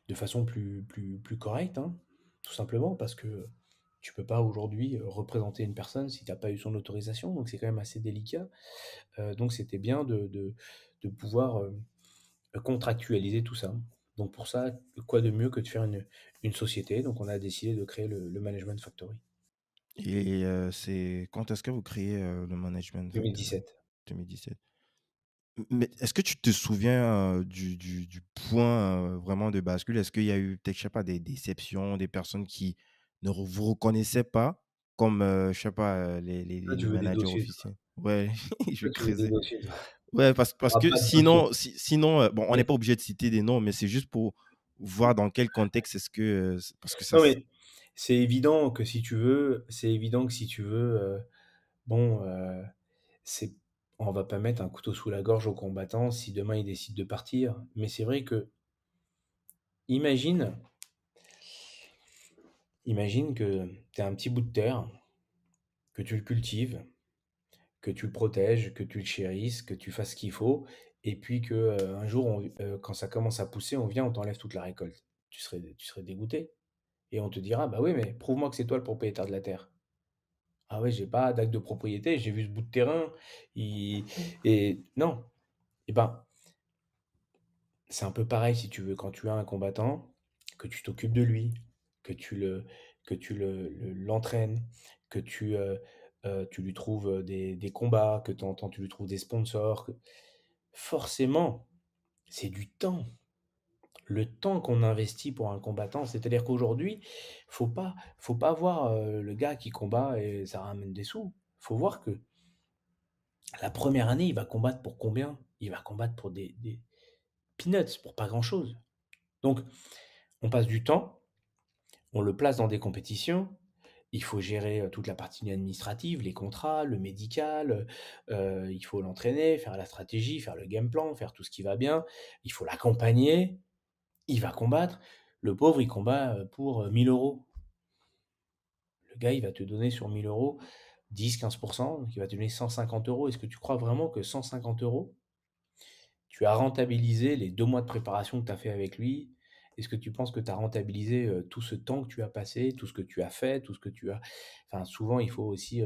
de façon plus correcte, hein, tout simplement parce que tu peux pas aujourd'hui, représenter une personne si tu as pas eu son autorisation, donc c'est quand même assez délicat. Donc c'était bien de pouvoir, contractualiser tout ça. Donc pour ça, quoi de mieux que de faire une société? Donc on a décidé de créer le Management Factory. Et c'est quand est-ce que vous créez, le Management Factory? 2017. 2017. Mais est-ce que tu te souviens, du point, vraiment de bascule? Est-ce qu'il y a eu peut-être, je sais pas, des déceptions, des personnes qui ne vous reconnaissaient pas comme, je sais pas, Toi, les tu veux des managers dossiers, toi. officiels? Ouais, je Toi, vais tu veux des creuser. dossiers, toi. Ouais, Tu parce auras que pas de dossier. sinon, bon, on n'est Mais pas obligé de citer des noms, mais c'est juste pour voir dans quel contexte est-ce que, parce que ça non, s mais c'est évident que si tu veux bon, c'est on va pas mettre un couteau sous la gorge aux combattants si demain ils décident de partir. Mais c'est vrai que imagine imagine que tu as un petit bout de terre, que tu le cultives, que tu le protèges, que tu le chérisses, que tu fasses ce qu'il faut et puis que, un jour quand ça commence à pousser, on vient, on t'enlève toute la récolte. Tu serais dégoûté et on te dira: «Bah oui, mais prouve-moi que c'est toi le propriétaire de la terre». Ah ouais, j'ai pas d'acte de propriété, j'ai vu ce bout de terrain, il et non. Et ben, c'est un peu pareil si tu veux, quand tu as un combattant, que tu t'occupes de lui, que l'entraînes, que tu lui trouves, des combats, que de temps en temps tu lui trouves des sponsors, que forcément, c'est du temps. Le temps qu'on investit pour un combattant, c'est-à-dire qu'aujourd'hui, faut pas voir, le gars qui combat et ça ramène des sous. Faut voir que la première année, il va combattre pour combien? Il va combattre pour des peanuts, pour pas grand-chose. Donc on passe du temps, on le place dans des compétitions, il faut gérer, toute la partie administrative, les contrats, le médical, il faut l'entraîner, faire la stratégie, faire le game plan, faire tout ce qui va bien. Il faut l'accompagner, il va combattre. Le pauvre, il combat, pour, 1 000 €. Le gars, il va te donner sur 1 000 € 10-15, donc il va te donner 150 €. Est-ce que tu crois vraiment que 150 €, tu as rentabilisé les 2 mois de préparation que tu as fait avec lui? Est-ce que tu penses que tu as rentabilisé, tout ce temps que tu as passé, tout ce que tu as fait, tout ce que tu as enfin, souvent, il faut aussi,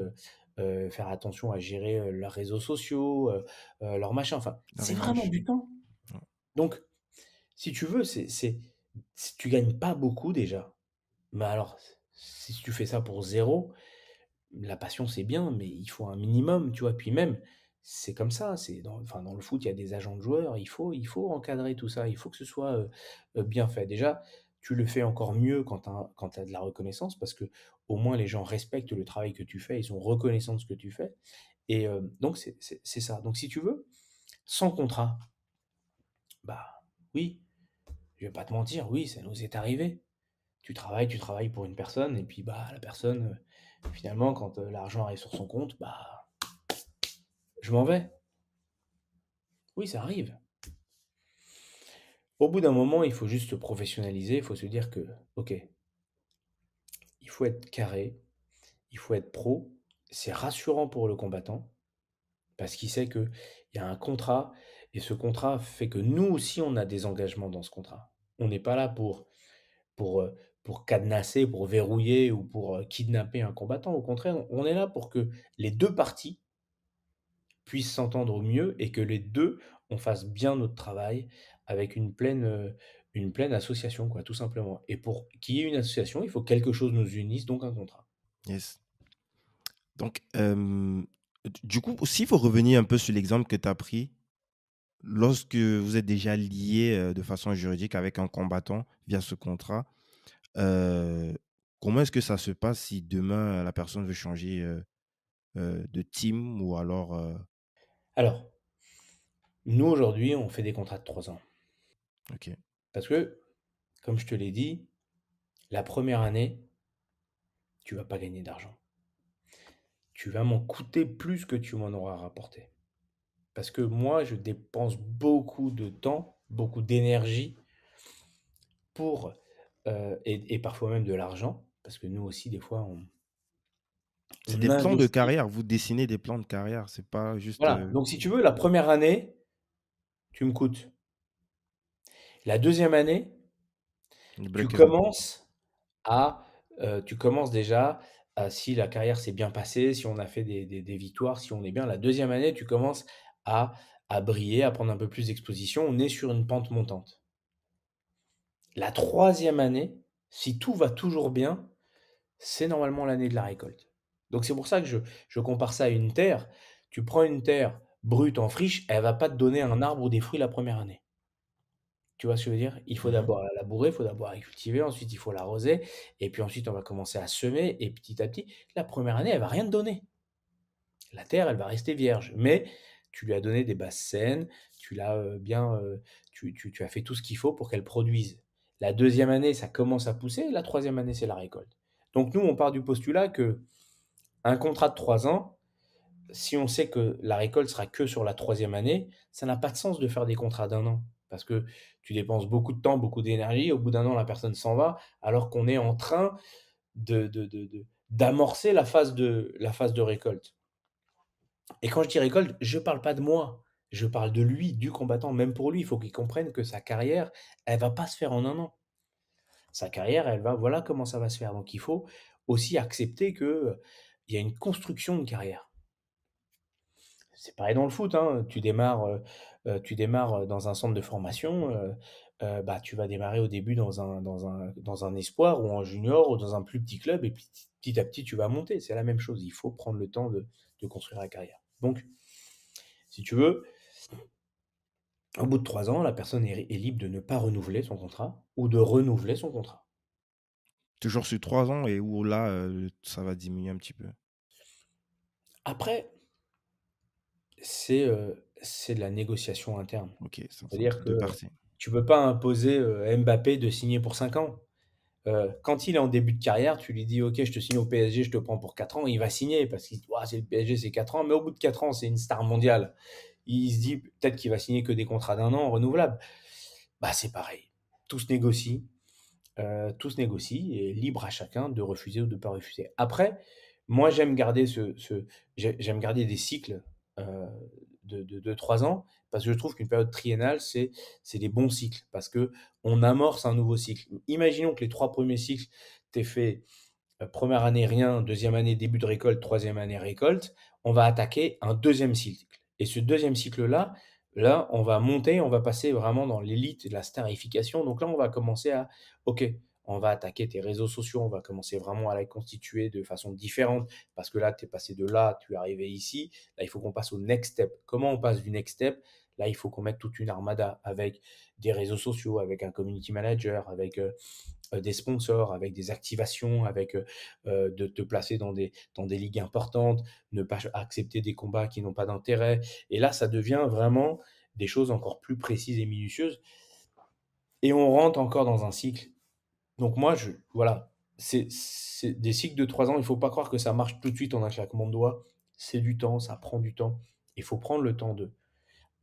faire attention à gérer, leurs réseaux sociaux, leurs machins, enfin, Leur c'est vraiment image. du temps. Ouais. Donc, si tu veux, tu gagnes pas beaucoup déjà, mais alors, si tu fais ça pour zéro. La passion, c'est bien, mais il faut un minimum, tu vois? Puis même, c'est comme ça, c'est dans le foot, il y a des agents de joueurs, il faut encadrer tout ça, il faut que ce soit, bien fait. Déjà, tu le fais encore mieux quand tu as de la reconnaissance parce que au moins les gens respectent le travail que tu fais, ils sont reconnaissants de ce que tu fais et donc c'est ça. Donc si tu veux, sans contrat, bah, oui, je vais pas te mentir, oui, ça nous est arrivé. Tu travailles pour une personne et puis, bah, la personne, finalement, quand, l'argent arrive sur son compte, bah, je m'en vais. Oui, ça arrive. Au bout d'un moment, il faut juste se professionnaliser, il faut se dire que, OK, il faut être carré, il faut être pro. C'est rassurant pour le combattant parce qu'il sait qu'il y a un contrat et ce contrat fait que nous aussi, on a des engagements dans ce contrat. On n'est pas là pour, heu, pour cadenasser, pour verrouiller ou pour, kidnapper un combattant. Au contraire, on est là pour que les 2 parties puissent s'entendre au mieux et que les 2 on fasse bien notre travail avec une pleine association quoi, tout simplement. Et pour qu'il y ait une association, il faut que quelque chose nous unisse, donc un contrat. Yes. Donc, du coup, s'il faut revenir un peu sur l'exemple que tu as pris, lorsque vous êtes déjà lié, de façon juridique avec un combattant via ce contrat, heu, comment est-ce que ça se passe si demain, la personne veut changer, de team ou alors, Alors, nous aujourd'hui, on fait des contrats de 3 ans. OK. Parce que, comme je te l'ai dit, la première année, tu vas pas gagner d'argent. Tu vas m'en coûter plus que tu m'en auras rapporté. Parce que moi, je dépense beaucoup de temps, beaucoup d'énergie pour, et parfois même de l'argent, parce que nous aussi des fois C'est on des plans de investit. carrière, vous dessinez des plans de carrière, c'est pas juste, Voilà, donc si tu veux, la première année, tu me coûtes. La deuxième année, du tu break-even. commences tu commences déjà à si la carrière s'est bien passée, si on a fait des victoires, si on est bien. La deuxième année, tu commences à briller, à prendre un peu plus d'exposition. On est sur une pente montante. La troisième année, si tout va toujours bien, c'est normalement l'année de la récolte. Donc c'est pour ça que je compare ça à une terre. Tu prends une terre brute en friche, elle va pas te donner un arbre ou des fruits la première année. Tu vois ce que je veux dire? Il faut Mmh. d'abord la labourer, il faut d'abord la cultiver, ensuite il faut l'arroser et puis ensuite on va commencer à semer et petit à petit, la première année, elle va rien te donner. La terre, elle va rester vierge, mais tu lui as donné des bases saines, tu l'as, tu as fait tout ce qu'il faut pour qu'elle produise. La deuxième année, ça commence à pousser, la troisième année, c'est la récolte. Donc nous, on part du postulat que un contrat de 3 ans, si on sait que la récolte sera que sur la troisième année, ça n'a pas de sens de faire des contrats d'un an. Parce que tu dépenses beaucoup de temps, beaucoup d'énergie, au bout d'un an, la personne s'en va, alors qu'on est en train d'amorcer la phase de récolte. Et quand je dis récolte, je parle pas de moi, je parle de lui, du combattant. Même pour lui, il faut qu'il comprenne que sa carrière, elle va pas se faire en un an. Sa carrière, elle va voilà comment ça va se faire. Donc il faut aussi accepter que, il y a une construction de carrière. C'est pareil dans le foot, hein, tu démarres dans un centre de formation, bah, tu vas démarrer au début dans un espoir ou en junior ou dans un plus petit club et puis petit à petit tu vas monter. C'est la même chose, il faut prendre le temps de construire la carrière. Donc, si tu veux, au bout de 3 ans, la personne est libre de ne pas renouveler son contrat ou de renouveler son contrat. Toujours sur 3 ans et où là, ça va diminuer un petit peu? Après, c'est de la négociation interne. OK, ça c'est C'est-à-dire entre que, 2 parties. tu peux pas imposer, Mbappé de signer pour 5 ans. Quand il est en début de carrière, tu lui dis: «OK, je te signe au PSG, je te prends pour 4 ans», il va signer parce qu'il se dit: «Ouah, c'est le PSG, c'est 4 ans», mais au bout de 4 ans, c'est une star mondiale. Il se dit peut-être qu'il va signer que des contrats d'un an renouvelables. Bah, c'est pareil, tout se négocie. Tout se négocie et libre à chacun de refuser ou de pas refuser. Après, moi j'aime garder j'aime garder des cycles, heu, de 3 ans parce que je trouve qu'une période triennale, c'est des bons cycles parce qu'on amorce un nouveau cycle. Imaginons que les 3 premiers cycles, tu fait, 1 année rien, deuxième année début de récolte, troisième année récolte, on va attaquer un deuxième cycle et ce deuxième cycle-là, là, on va monter, on va passer vraiment dans l'élite de la starification. Donc là, on va commencer à OK, on va attaquer tes réseaux sociaux, on va commencer vraiment à les constituer de façon différente parce que là, tu es passé de là, tu es arrivé ici. Là, il faut qu'on passe au next step. Comment on passe du next step? Là, il faut qu'on mette toute une armada avec des réseaux sociaux, avec un community manager, avec, des sponsors, avec des activations, avec, de te placer dans des ligues importantes, ne pas accepter des combats qui n'ont pas d'intérêt et là, ça devient vraiment des choses encore plus précises et minutieuses et on rentre encore dans un cycle. Donc moi, voilà, c'est des cycles de 3 ans, il faut pas croire que ça marche tout de suite en un claquement de doigts. C'est du temps, ça prend du temps. Il faut prendre le temps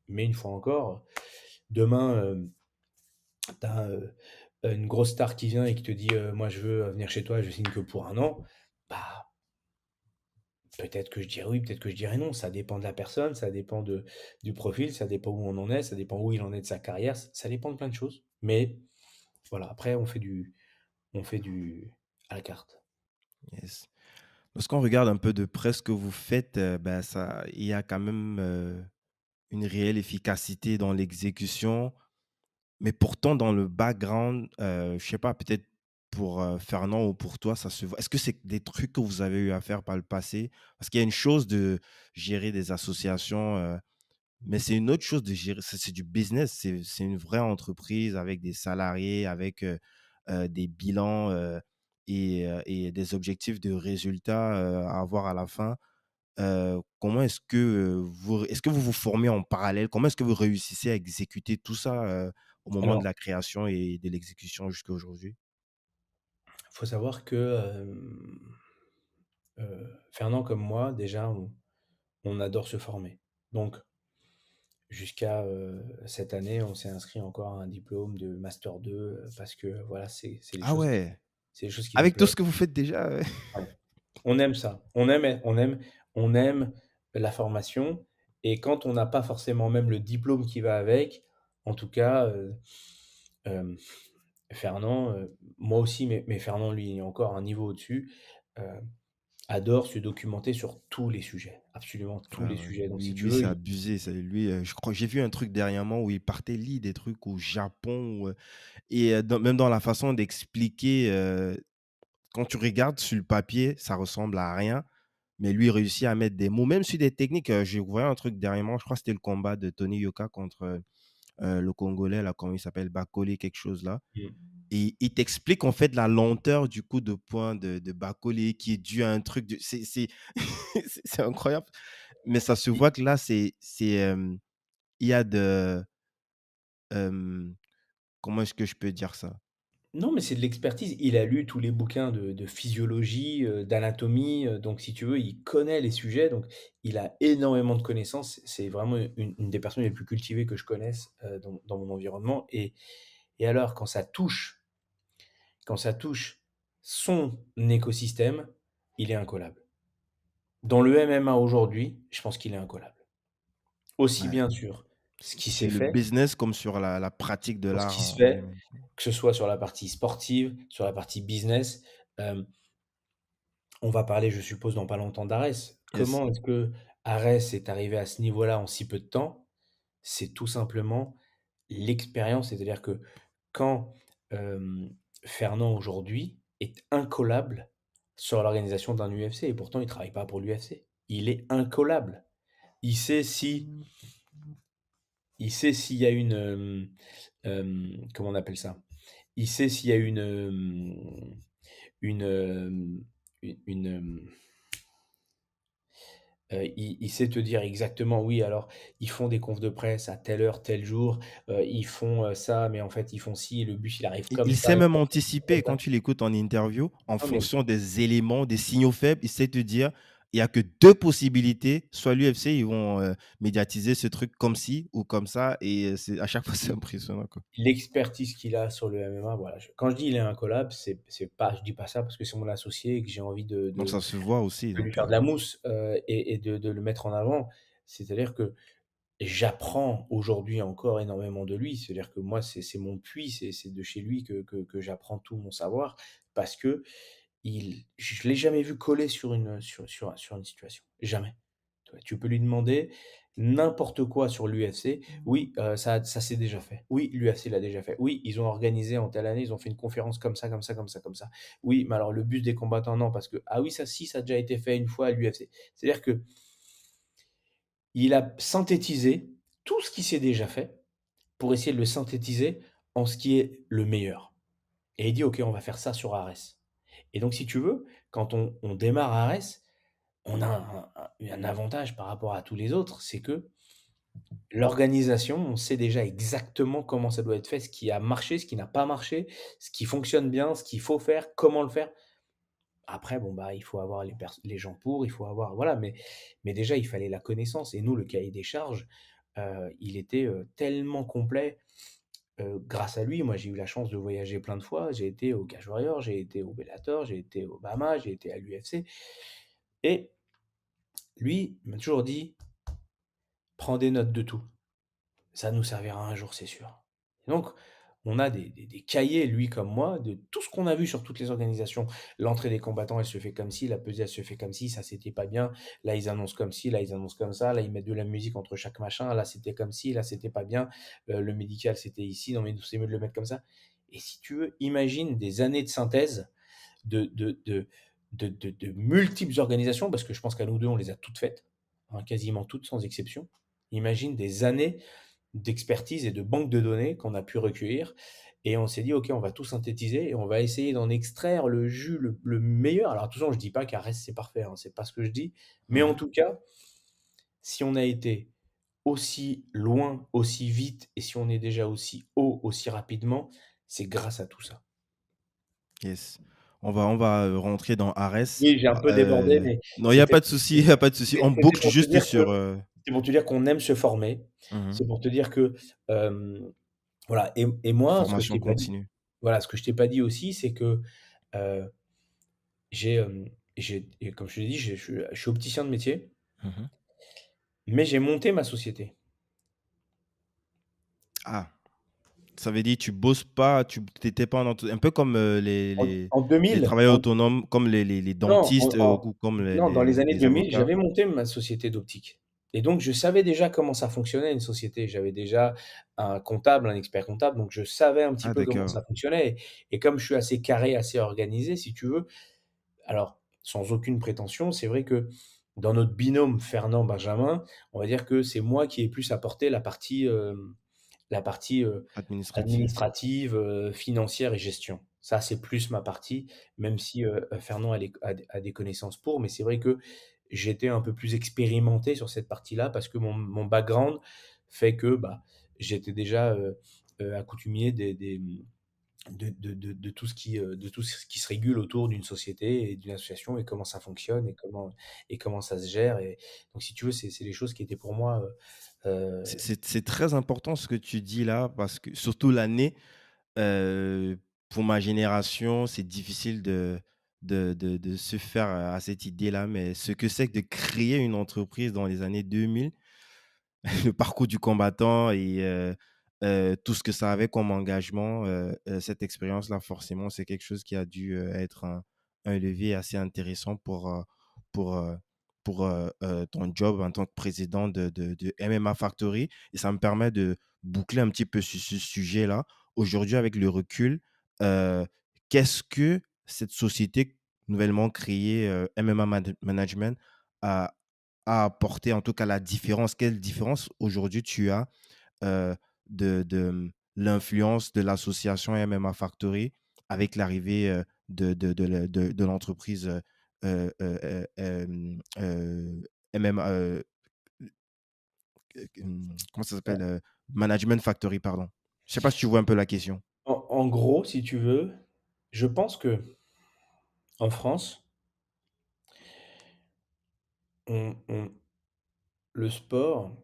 mais une fois encore, demain, tu as, une grosse star qui vient et qui te dit, «Moi, je veux, venir chez toi, je signe que pour 1 an», bah, peut-être que je dirais oui, peut-être que je dirais non. Ça dépend de la personne, ça dépend du profil, ça dépend où on en est, ça dépend où il en est de sa carrière, ça dépend de plein de choses. Mais voilà, après on fait du à la carte. Yes. Lorsqu'on regarde un peu de près ce que vous faites, bah, ça il y a quand même, une réelle efficacité dans l'exécution. Mais pourtant dans le background, je sais pas, peut-être pour, Fernand ou pour toi, ça se voit. Est-ce que c'est des trucs que vous avez eu à faire par le passé? Parce qu'il y a une chose de gérer des associations, mais c'est une autre chose de gérer c'est du business, c'est une vraie entreprise avec des salariés, avec, des bilans, et des objectifs de résultats, à avoir à la fin. Comment est-ce que, vous vous formez en parallèle? Comment est-ce que vous réussissez à exécuter tout ça, au moment de Alors, la création et de l'exécution jusqu'à aujourd'hui? il faut savoir que, Fernand comme moi, déjà, on adore se former. Donc jusqu'à, cette année, on s'est inscrit encore à un diplôme de master 2, parce que voilà, c'est les Ah choses qui ouais! c'est les choses qui nous Avec tout plaisent. ce que vous faites déjà, Ouais. On aime ça. On aime la formation et quand on n'a pas forcément même le diplôme qui va avec, en tout cas, hem, Fernand, moi aussi, mais Fernand, lui, il est encore un niveau au-dessus, heu, adore se documenter sur tous les sujets, absolument tous Ah les ouais, sujets. Donc si lui tu lui veux, c'est il abusé, c'est lui, je crois j'ai vu un truc dernièrement où il partait lire des trucs au Japon ou, et dans la façon d'expliquer, quand tu regardes sur le papier, ça ressemble à rien, mais lui, il réussit à mettre des mots, même sur des techniques, je voyais un truc dernièrement, je crois que c'était le combat de Tony Yoka contre, le Congolais là, comment il s'appelle? Bakole quelque chose là. mmh, Et il t'explique en fait la lenteur du coup de poing de Bakole qui est due à un truc de c'est c'est incroyable. Mais ça se il voit que là, il y a de, hem, comment est-ce que je peux dire ça? non, mais c'est de l'expertise. Il a lu tous les bouquins de physiologie, d'anatomie, donc si tu veux, il connaît les sujets, donc il a énormément de connaissances. C'est vraiment une des personnes les plus cultivées que je connaisse, dans mon environnement et alors quand ça touche son écosystème, il est incollable. Dans le MMA aujourd'hui, je pense qu'il est incollable. Aussi Ouais, bien sur ce qui s'est sur le fait, business comme sur la pratique de sur ce l'art qui se en fait, lui-même. que ce soit sur la partie sportive, sur la partie business, hem On va parler, je suppose, dans pas longtemps d'Arès. Yes. Comment est-ce que Arès est arrivé à ce niveau-là en si peu de temps? C'est tout simplement l'expérience, c'est-à-dire que quand, Fernand aujourd'hui est incollable sur l'organisation d'un UFC et pourtant il travaille pas pour l'UFC. Il est incollable. Il sait si il sait s'il y a comment on appelle ça? Il sait s'il y a une, hem, une, il sait te dire exactement: «Oui, alors, ils font des confs de presse à telle heure, tel jour, ils font, ça, mais en fait, ils font ci, le bus, il arrive comme Il ça, sait il même arrive comme anticiper ça». quand tu l'écoutes en interview, en Non, mais fonction des éléments, des signaux faibles, il sait te dire: «Il y a que 2 possibilités, soit l'UFC, ils vont, médiatiser ce truc comme ci ou comme ça» et c'est à chaque fois, c'est impressionnant, quoi. l'expertise qu'il a sur le MMA, voilà, quand je dis: «Il est incollable», c'est pas je dis pas ça parce que c'est mon associé et que j'ai envie Donc ça se voit aussi, de lui donc faire de la mousse, et de le mettre en avant. C'est-à-dire que j'apprends aujourd'hui encore énormément de lui. C'est-à-dire que moi, c'est mon puits, c'est de chez lui que j'apprends tout mon savoir parce que je l'ai jamais vu coller sur une situation. Jamais. Tu peux lui demander n'importe quoi sur l'UFC. Oui, ça s'est déjà fait. Oui, l'UFC l'a déjà fait. Oui, ils ont organisé en telle année, ils ont fait une conférence comme ça, comme ça, comme ça, comme ça. Oui, mais alors le bus des combattants, non, parce que ah oui, ça si, ça a déjà été fait une fois à l'UFC. C'est-à-dire que il a synthétisé tout ce qui s'est déjà fait pour essayer de le synthétiser en ce qui est le meilleur. Et il dit: «OK, on va faire ça sur Arès». Et donc si tu veux, quand on démarre Arès, on a un avantage par rapport à tous les autres, c'est que l'organisation, on sait déjà exactement comment ça doit être fait, ce qui a marché, ce qui n'a pas marché, ce qui fonctionne bien, ce qu'il faut faire, comment le faire. Après bon, bah, il faut avoir les gens pour, il faut avoir voilà, mais déjà il fallait la connaissance et nous le cahier des charges, il était, tellement complet. Grâce à lui, moi, j'ai eu la chance de voyager plein de fois. J'ai été au Cage Warrior, j'ai été au Bellator, j'ai été au BAMMA, j'ai été à l'UFC et lui, il m'a toujours dit: «Prends des notes de tout. Ça nous servira un jour, c'est sûr». Et donc, on a des cahiers, lui comme moi, de tout ce qu'on a vu sur toutes les organisations. L'entrée des combattants, elle se fait comme ci, la pesée, elle se fait comme ci, ça, c'était pas bien. Là, ils annoncent comme ci, là, ils annoncent comme ça. Là, ils mettent de la musique entre chaque machin. Là, c'était comme ci, là, c'était pas bien. Le médical, c'était ici. Non, mais c'est mieux de le mettre comme ça. Et si tu veux, imagine des années de synthèse de de de de multiples organisations, parce que je pense qu'à nous 2 on les a toutes faites, hein, quasiment toutes sans exception. Imagine des années d'expertise et de banque de données qu'on a pu recueillir et on s'est dit: «OK, on va tout synthétiser et on va essayer d'en extraire le jus le meilleur». Alors attention, je dis pas qu'Arès c'est parfait, hein, c'est pas ce que je dis, mais en Mmh. tout cas, si on a été aussi loin, aussi vite et si on est déjà aussi haut, aussi rapidement, c'est grâce à tout ça. Yes. On va, rentrer dans Ares. Oui, j'ai un peu débordé, mais Non, il y a c'était pas de souci, il y a pas de souci. On c'était boucle pour te juste dire que sur, c'est pour te dire qu'on aime se former. mmh C'est pour te dire que, voilà et La moi, ce que je formation t'ai pas dit continue. voilà, ce que je t'ai pas dit aussi, c'est que, heu, j'ai et comme je te l'ai dit, je suis opticien de métier, Mmh. mais j'ai monté ma société. Ah, ça veut dire tu bosses pas, tu étais pas en auto un peu comme, En 2000, travailleurs autonomes, comme les non, dentistes, ou comme non, dans les années les 2000, avocats? j'avais monté ma société d'optique et donc je savais déjà comment ça fonctionnait une société. J'avais déjà un comptable, un expert comptable, donc je savais un petit Ah peu comment d'accord. ça fonctionnait et comme je suis assez carré, assez organisé, si tu veux, alors sans aucune prétention, c'est vrai que dans notre binôme Fernand-Benjamin, on va dire que c'est moi qui ai plus apporté la partie, Administrative. administrative, financière et gestion. Ça, c'est plus ma partie, même si, Fernand a des connaissances pour, mais c'est vrai que j'étais un peu plus expérimenté sur cette partie-là parce que mon background fait que, bah, j'étais déjà, accoutumier de de tout ce qui se régule autour d'une société et d'une association et comment ça fonctionne et comment ça se gère et donc si tu veux, c'est des choses qui étaient pour moi, C'est très important ce que tu dis là, parce que surtout l'année, pour ma génération, c'est difficile de se faire à cette idée-là, mais ce que c'est que de créer une entreprise dans les années 2000, le parcours du combattant et tout ce que ça avait comme engagement, cette expérience-là, forcément, c'est quelque chose qui a dû, être un levier assez intéressant pour, ton job en tant que président de MMA Factory et ça me permet de boucler un petit peu ce sujet-là. Aujourd'hui, avec le recul, heu, qu'est-ce que cette société nouvellement créée, MMA Management a apporté, en tout cas la différence? Quelle différence aujourd'hui tu as heu, l'influence de l'association MMA Factory avec l'arrivée, de l'entreprise, MMA, comment ça s'appelle? Management Factory, pardon. Je sais pas si tu vois un peu la question? En gros, si tu veux, je pense que en France, on le sport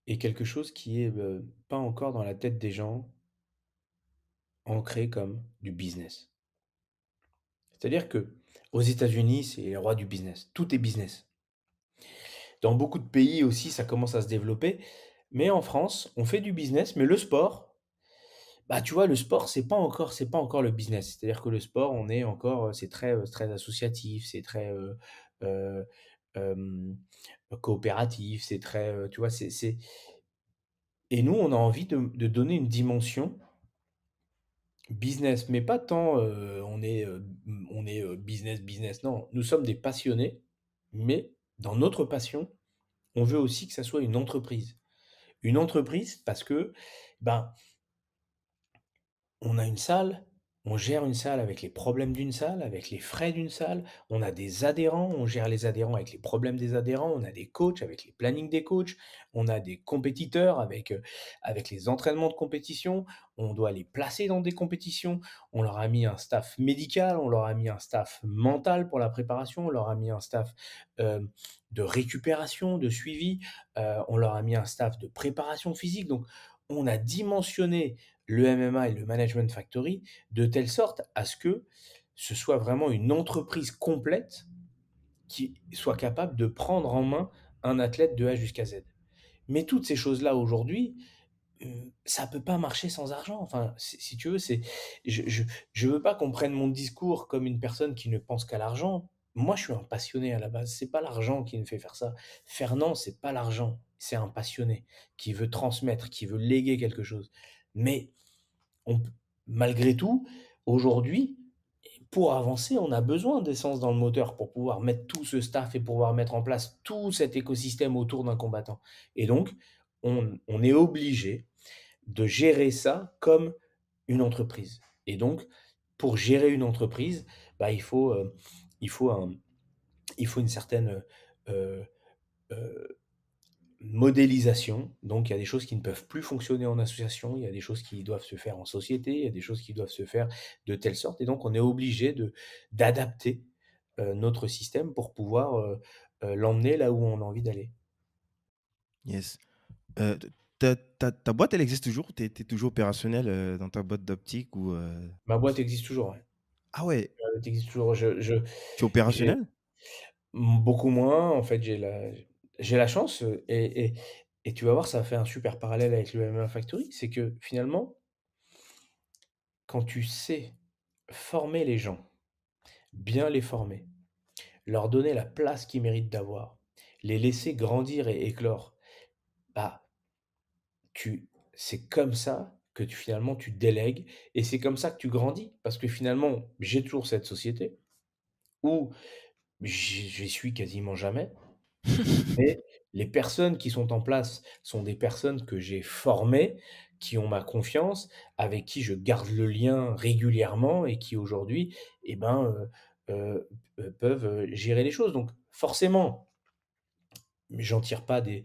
est quelque chose qui est, pas encore dans la tête des gens ancré comme du business. C'est-à-dire que aux États-Unis, c'est les rois du business. Tout est business. Dans beaucoup de pays aussi, ça commence à se développer, mais en France, on fait du business, mais le sport, bah, tu vois, le sport, c'est pas encore le business. C'est-à-dire que le sport, on est encore, c'est très associatif, c'est très, heu, hem, coopératif, c'est très, tu vois, c'est et nous, on a envie de donner une dimension business, mais pas tant, on est business, business, non. Nous sommes des passionnés, mais dans notre passion, on veut aussi que ça soit une entreprise. Une entreprise parce que, ben, on a une salle, on gère une salle avec les problèmes d'une salle, avec les frais d'une salle. On a des adhérents, on gère les adhérents avec les problèmes des adhérents. On a des coachs avec les plannings des coachs. On a des compétiteurs avec les entraînements de compétition. On doit les placer dans des compétitions. On leur a mis un staff médical, on leur a mis un staff mental pour la préparation, on leur a mis un staff de récupération, de suivi, on leur a mis un staff de préparation physique. Donc, on a dimensionné le MMA et le Management Factory de telle sorte à ce que ce soit vraiment une entreprise complète qui soit capable de prendre en main un athlète de A jusqu'à Z. Mais toutes ces choses-là aujourd'hui, ça peut pas marcher sans argent. Enfin, si tu veux, c'est je veux pas qu'on prenne mon discours comme une personne qui ne pense qu'à l'argent. Moi, je suis un passionné à la base, c'est pas l'argent qui me fait faire ça. Fernand, c'est pas l'argent, c'est un passionné qui veut transmettre, qui veut léguer quelque chose. Mais on p malgré tout, aujourd'hui, pour avancer, on a besoin d'essence dans le moteur pour pouvoir mettre tout ce staff et pouvoir mettre en place tout cet écosystème autour d'un combattant. Et donc, on est obligé de gérer ça comme une entreprise. Et donc, pour gérer une entreprise, bah, il faut un il faut une certaine, heu heu modélisation. Donc, il y a des choses qui ne peuvent plus fonctionner en association, il y a des choses qui doivent se faire en société, il y a des choses qui doivent se faire de telle sorte et donc on est obligé d'adapter, notre système pour pouvoir, l'emmener là où on a envie d'aller. Yes. T ta boîte, elle existe toujours? Tu es toujours opérationnel, dans ta boîte d'optique ou Ma boîte existe toujours, ouais. ah ouais, Ma boîte existe toujours. tu es J'ai opérationnel? beaucoup moins, en fait, j'ai la chance, et tu vas voir, ça fait un super parallèle avec le MMA Factory, c'est que finalement, quand tu sais former les gens, bien les former, leur donner la place qu'ils méritent d'avoir, les laisser grandir et éclore, bah, c'est comme ça que finalement tu délègues et c'est comme ça que tu grandis. Parce que finalement, j'ai toujours cette société où j'y suis quasiment jamais, mais les personnes qui sont en place sont des personnes que j'ai formées, qui ont ma confiance, avec qui je garde le lien régulièrement et qui aujourd'hui, eh ben, peuvent, gérer les choses. Donc forcément, mais j'en tire pas des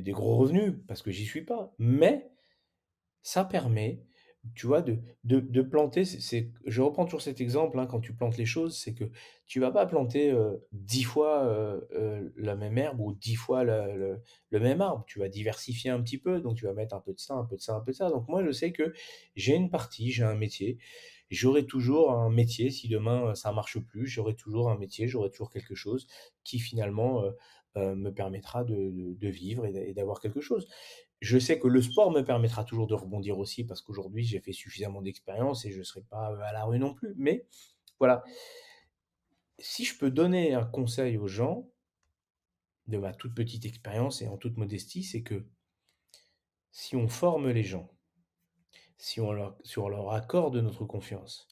gros revenus parce que j'y suis pas. Mais ça permet, tu vois, de planter, je reprends toujours cet exemple, hein, quand tu plantes les choses, c'est que tu vas pas planter, 10 fois, la même herbe ou 10 fois le même arbre. Tu vas diversifier un petit peu, donc tu vas mettre un peu de ça, un peu de ça, un peu de ça. Donc moi, je sais que j'ai un métier. J'aurai toujours un métier si demain, ça marche plus, j'aurai toujours un métier, j'aurai toujours quelque chose qui finalement, me permettra de vivre et d'avoir quelque chose. Je sais que le sport me permettra toujours de rebondir aussi parce qu'aujourd'hui, j'ai fait suffisamment d'expérience et je ne serai pas, à la rue non plus. Mais voilà, Si je peux donner un conseil aux gens, de ma toute petite expérience et en toute modestie, c'est que si on forme les gens, si on leur accorde notre confiance,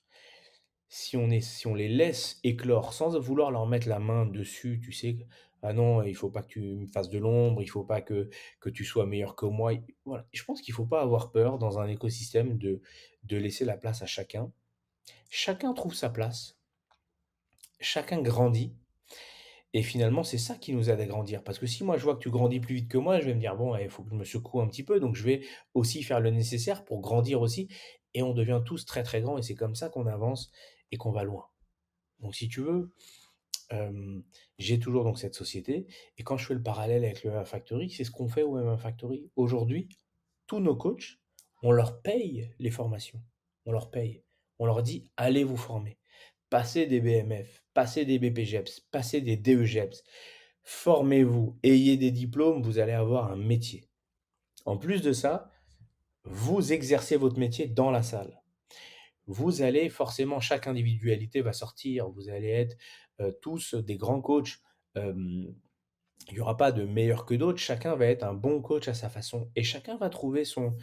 si on les laisse éclore sans vouloir leur mettre la main dessus, tu sais? «Ah non, il faut pas que tu me fasses de l'ombre, il faut pas que tu sois meilleur que moi». Voilà, je pense qu'il faut pas avoir peur dans un écosystème de laisser la place à chacun. Chacun trouve sa place, chacun grandit et finalement, c'est ça qui nous aide à grandir. Parce que si moi je vois que tu grandis plus vite que moi, je vais me dire: «Bon, il faut que je me secoue un petit peu», donc je vais aussi faire le nécessaire pour grandir aussi et on devient tous très, très grands et c'est comme ça qu'on avance et qu'on va loin. Donc si tu veux, j'ai toujours donc cette société et quand je fais le parallèle avec le MMA Factory, c'est ce qu'on fait au MMA Factory. Aujourd'hui, tous nos coachs, on leur paye les formations. On leur paye. On leur dit: «Allez vous former. Passez des BMF, passez des BPGEPS, passez des DEGEPS. Formez-vous, ayez des diplômes, vous allez avoir un métier». En plus de ça, vous exercez votre métier dans la salle. Vous allez forcément chaque individualité va sortir, vous allez être, tous des grands coachs. Hem, il y aura pas de meilleurs que d'autres, chacun va être un bon coach à sa façon et chacun va trouver son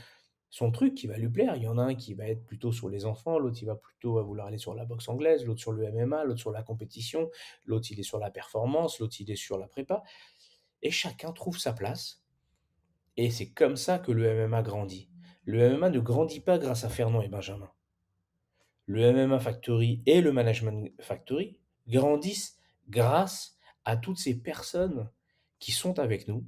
truc qui va lui plaire. Il y en a un qui va être plutôt sur les enfants, l'autre il va plutôt vouloir aller sur la boxe anglaise, l'autre sur le MMA, l'autre sur la compétition, l'autre il est sur la performance, l'autre il est sur la prépa et chacun trouve sa place et c'est comme ça que le MMA grandit. Le MMA ne grandit pas grâce à Fernand et Benjamin. Le MMA Factory et le Management Factory grandissent grâce à toutes ces personnes qui sont avec nous,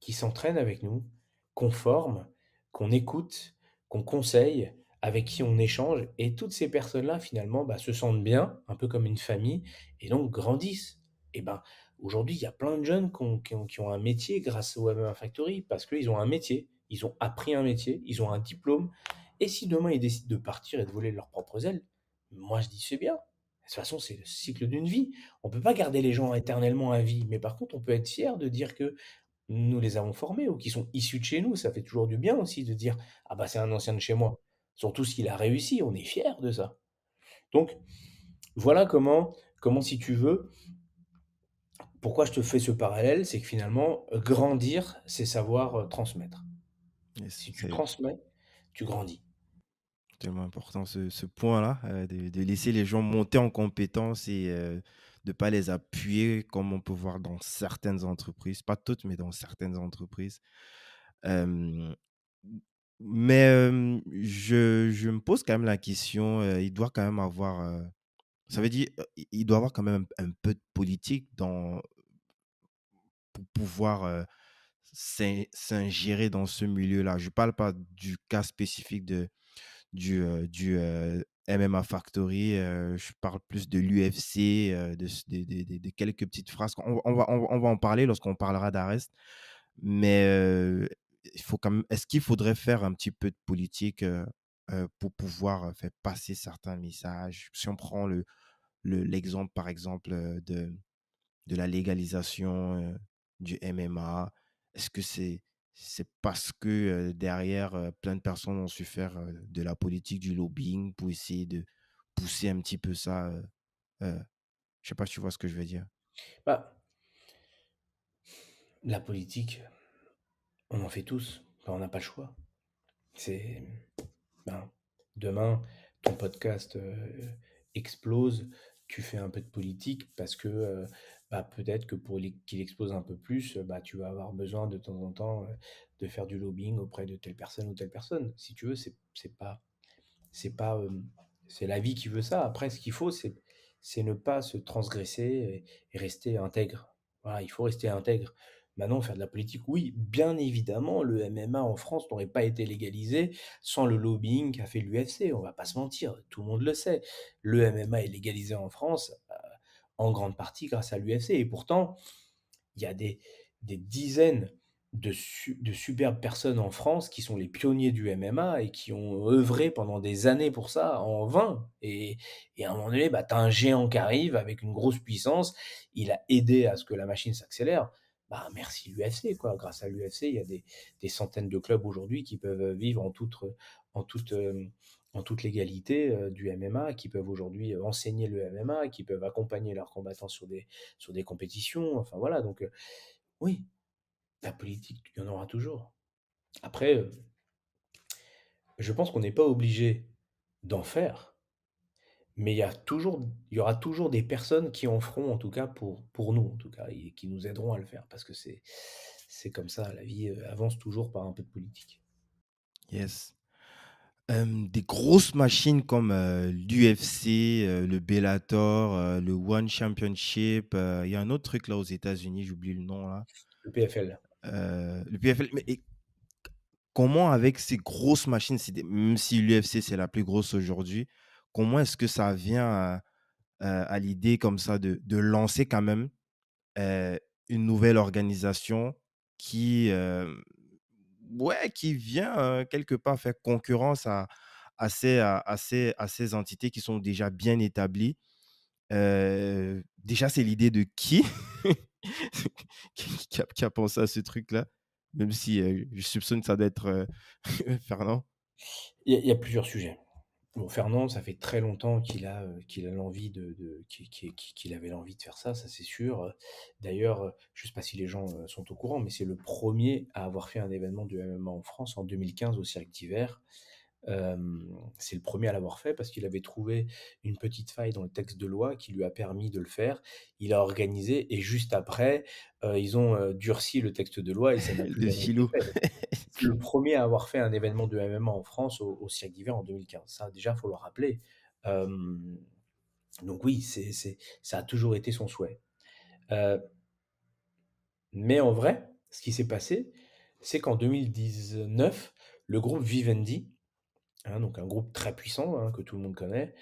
qui s'entraînent avec nous, qu'on forme, qu'on écoute, qu'on conseille, avec qui on échange et toutes ces personnes-là finalement, bah, se sentent bien, un peu comme une famille et donc grandissent. Et ben, aujourd'hui, il y a plein de jeunes qui ont un métier grâce au MMA Factory parce qu'ils ont un métier, ils ont appris un métier, ils ont un diplôme et si demain ils décident de partir et de voler de leurs propres ailes, moi je dis: «C'est bien». De toute façon, c'est le cycle d'une vie. On peut pas garder les gens éternellement à vie, mais par contre, on peut être fier de dire que nous les avons formés ou qui sont issus de chez nous. Ça fait toujours du bien aussi de dire: «Ah bah, c'est un ancien de chez moi». Surtout s'il a réussi, on est fier de ça. Donc voilà comment si tu veux, pourquoi je te fais ce parallèle, c'est que finalement, grandir, c'est savoir, transmettre. Et Si tu c'est transmets, tu grandis. tellement important ce point-là, de laisser les gens monter en compétences et de pas les appuyer comme on peut voir dans certaines entreprises, pas toutes, mais dans certaines entreprises. Hem, mais je me pose quand même la question, il doit quand même avoir, ça veut dire, il doit avoir quand même un peu de politique dans pour pouvoir, s'ingérer dans ce milieu-là. Je parle pas du cas spécifique du MMA Factory, je parle plus de l'UFC, de s de quelques petites phrases. On va en parler lorsqu'on parlera d'Arrest, mais il faut quand même est-ce qu'il faudrait faire un petit peu de politique, pour pouvoir, faire passer certains messages? Si on prend l'exemple, par exemple, de la légalisation, du MMA? Est-ce que c'est parce que, derrière, plein de personnes ont su faire, de la politique, du lobbying pour essayer de pousser un petit peu ça, heu, je sais pas si tu vois ce que je veux dire? Bah, la politique, on en fait tous, enfin, on n'a pas le choix. C'est ben, demain, ton podcast, explose, tu fais un peu de politique parce que, bah, peut-être que pour qu'il explose un peu plus, bah, tu vas avoir besoin de temps en temps, de faire du lobbying auprès de telle personne ou telle personne. Si tu veux, c'est pas, c'est la vie qui veut ça. Après, ce qu'il faut, c'est ne pas se transgresser et rester intègre. Voilà, il faut rester intègre. Maintenant, faire de la politique, oui, bien évidemment, le MMA en France n'aurait pas été légalisé sans le lobbying qu'a fait l'UFC. On va pas se mentir, tout le monde le sait. Le MMA est légalisé en France, en grande partie grâce à l'UFC. Et pourtant, il y a des dizaines de superbes personnes en France qui sont les pionniers du MMA et qui ont œuvré pendant des années pour ça, en vain. Et à un moment donné, bah, tu as un géant qui arrive avec une grosse puissance, il a aidé à ce que la machine s'accélère. Bah, merci l'UFC, quoi. Grâce à l'UFC, il y a des centaines de clubs aujourd'hui qui peuvent vivre en toute, en toute légalité, du MMA, qui peuvent aujourd'hui, enseigner le MMA, qui peuvent accompagner leurs combattants sur des compétitions, enfin voilà donc oui, la politique, il y en aura toujours. Après, je pense qu'on n'est pas obligé d'en faire, mais il y aura toujours des personnes qui en feront en tout cas pour nous en tout cas et qui nous aideront à le faire parce que c'est comme ça, la vie, avance toujours par un peu de politique. Yes. Des grosses machines comme, l'UFC, le Bellator, le One Championship, il y a un autre truc là aux États-Unis, j'oublie le nom là, Le PFL. le PFL. Mais et comment avec ces grosses machines, c'est des même si l'UFC c'est la plus grosse aujourd'hui, comment est-ce que ça vient à l'idée comme ça de lancer quand même, heu, une nouvelle organisation qui, ouais, qui vient, quelque part faire concurrence à ces entités qui sont déjà bien établies. Déjà, c'est l'idée de qui? Qui a pensé à ce truc-là? Même si, je soupçonne que ça doit être, Fernand. Il y a plusieurs sujets. Bon, Fernand, ça fait très longtemps qu'il a l'envie qu'il avait l'envie de faire ça c'est sûr. D'ailleurs, je ne sais pas si les gens, sont au courant, mais c'est le premier à avoir fait un événement de MMA en France en 2015 au Cirque d'Hiver. C'est le premier à l'avoir fait parce qu'il avait trouvé une petite faille dans le texte de loi qui lui a permis de le faire. Il a organisé et juste après, ils ont, durci le texte de loi et ça n'a plus Le jamais été philo. fait. C'est le premier à avoir fait un événement de MMA en France au Cirque d'Hiver en 2015. Ça déjà, faut le rappeler. Hem, donc oui, ça a toujours été son souhait. Heu, mais en vrai, ce qui s'est passé, c'est qu'en 2019, le groupe Vivendi, hein, donc un groupe très puissant, hein, que tout le monde connaît,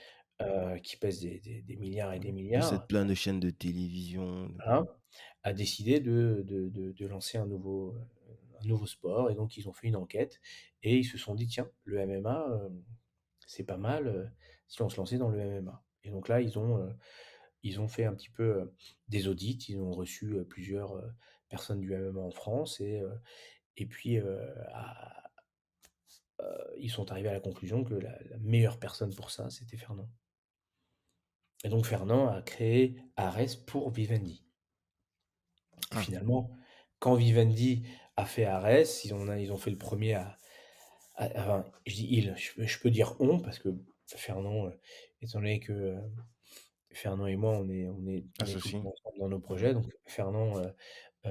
qui pèse des milliards et des Possède milliards, plein de chaînes de télévision. hein, a décidé de lancer un nouveau sport et donc ils ont fait une enquête et ils se sont dit: «Tiens, le MMA, c'est pas mal, si on se lançait dans le MMA» et donc là, ils ont fait un petit peu, des audits. Ils ont reçu, plusieurs, personnes du MMA en France et puis, ils sont arrivés à la conclusion que la meilleure personne pour ça, c'était Fernand et donc Fernand a créé Ares pour Vivendi et Ah, finalement, quand Vivendi a fait Ares, ils ont fait le premier enfin, je dis «ils», je peux dire «on» parce que Fernand, étant donné que, Fernand et moi, on est tout le associé. temps ensemble dans nos projets, donc Fernand,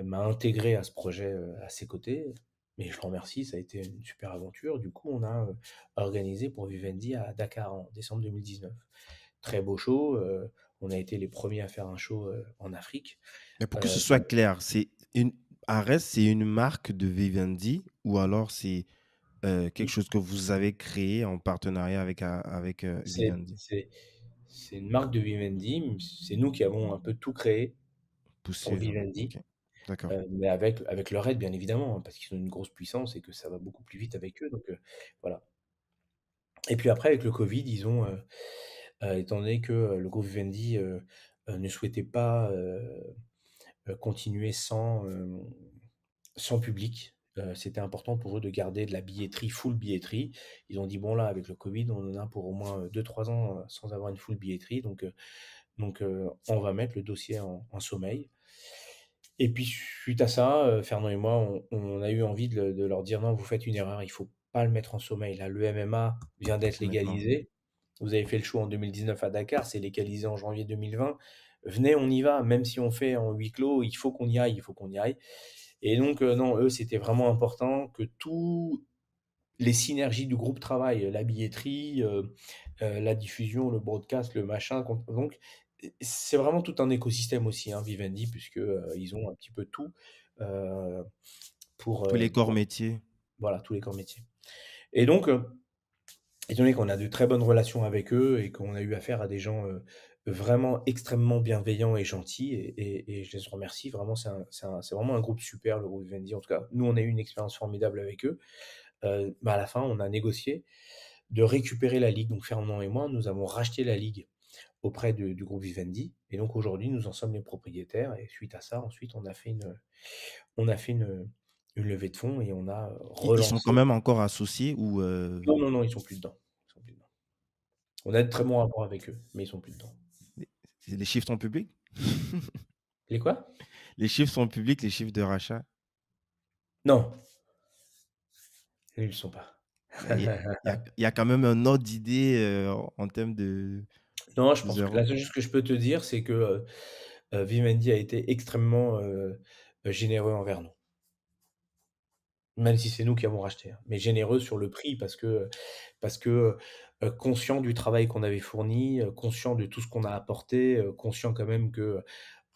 m'a intégré à ce projet, à ses côtés, mais je le remercie, ça a été une super aventure. Du coup, on a, organisé pour Vivendi à Dakar en décembre 2019. Très beau show, on a été les premiers à faire un show, en Afrique. Mais pour que ce Heu, soit clair, c'est une Ares, c'est une marque de Vivendi ou alors c'est, quelque chose que vous avez créé en partenariat avec, c'est Vivendi? c'est c'est une marque de Vivendi, c'est nous qui avons un peu tout créé pour Poussé, Vivendi, OK. D'accord. mais avec leur aide bien évidemment, hein, parce qu'ils ont une grosse puissance et que ça va beaucoup plus vite avec eux, donc voilà. Et puis après avec le covid, ils ont, étant donné que, le groupe Vivendi, ne souhaitait pas, continuer sans public, c'était important pour eux de garder de la billetterie, full billetterie. Ils ont dit: «Bon là, avec le covid, on en a pour au moins, 2-3 ans, sans avoir une full billetterie, on va mettre le dossier en sommeil». Et puis suite à ça, Fernand et moi, on a eu envie de leur dire: «Non, vous faites une erreur, il faut pas le mettre en sommeil là, le MMA vient d'être C'est maintenant. légalisé. Vous avez fait le show en 2019 à Dakar, c'est légalisé en janvier 2020. Venez, on y va, même si on fait en huis clos, il faut qu'on y aille, il faut qu'on y aille» et donc non, eux, c'était vraiment important que tous les synergies du groupe travaillent, la billetterie, la diffusion, le broadcast, le machin, donc c'est vraiment tout un écosystème aussi, hein, Vivendi puisque, ils ont un petit peu tout, heu, Tous les corps pour métiers. voilà, tous les corps métiers et donc étant donné qu'on a de très bonnes relations avec eux et qu'on a eu affaire à des gens, vraiment extrêmement bienveillants et gentils et je les remercie vraiment, c'est vraiment un groupe super, le groupe Vivendi. En tout cas, nous, on a eu une expérience formidable avec eux. À la fin, on a négocié de récupérer la ligue. Donc Fernand et moi, nous avons racheté la ligue auprès du groupe Vivendi et donc aujourd'hui, nous en sommes les propriétaires et suite à ça, ensuite, on a fait une levée de fonds et on a Ils sont quand relancé même encore associés ou, non, non, non, ils sont plus dedans. Ils sont plus dedans. On a de très bons rapports avec eux, mais ils sont plus dedans. Les les chiffres sont publics? Les quoi? Les chiffres sont publics, les chiffres de rachat? Non, ils le sont pas. Bah, il y a quand même un ordre d'idée, en termes Non, je de pense que 0? la seule chose que je peux te dire, c'est que, Vivendi a été extrêmement, généreux envers nous. Même si c'est nous qui avons racheté, hein, mais généreux sur le prix parce que, conscient du travail qu'on avait fourni, conscient de tout ce qu'on a apporté, conscient quand même que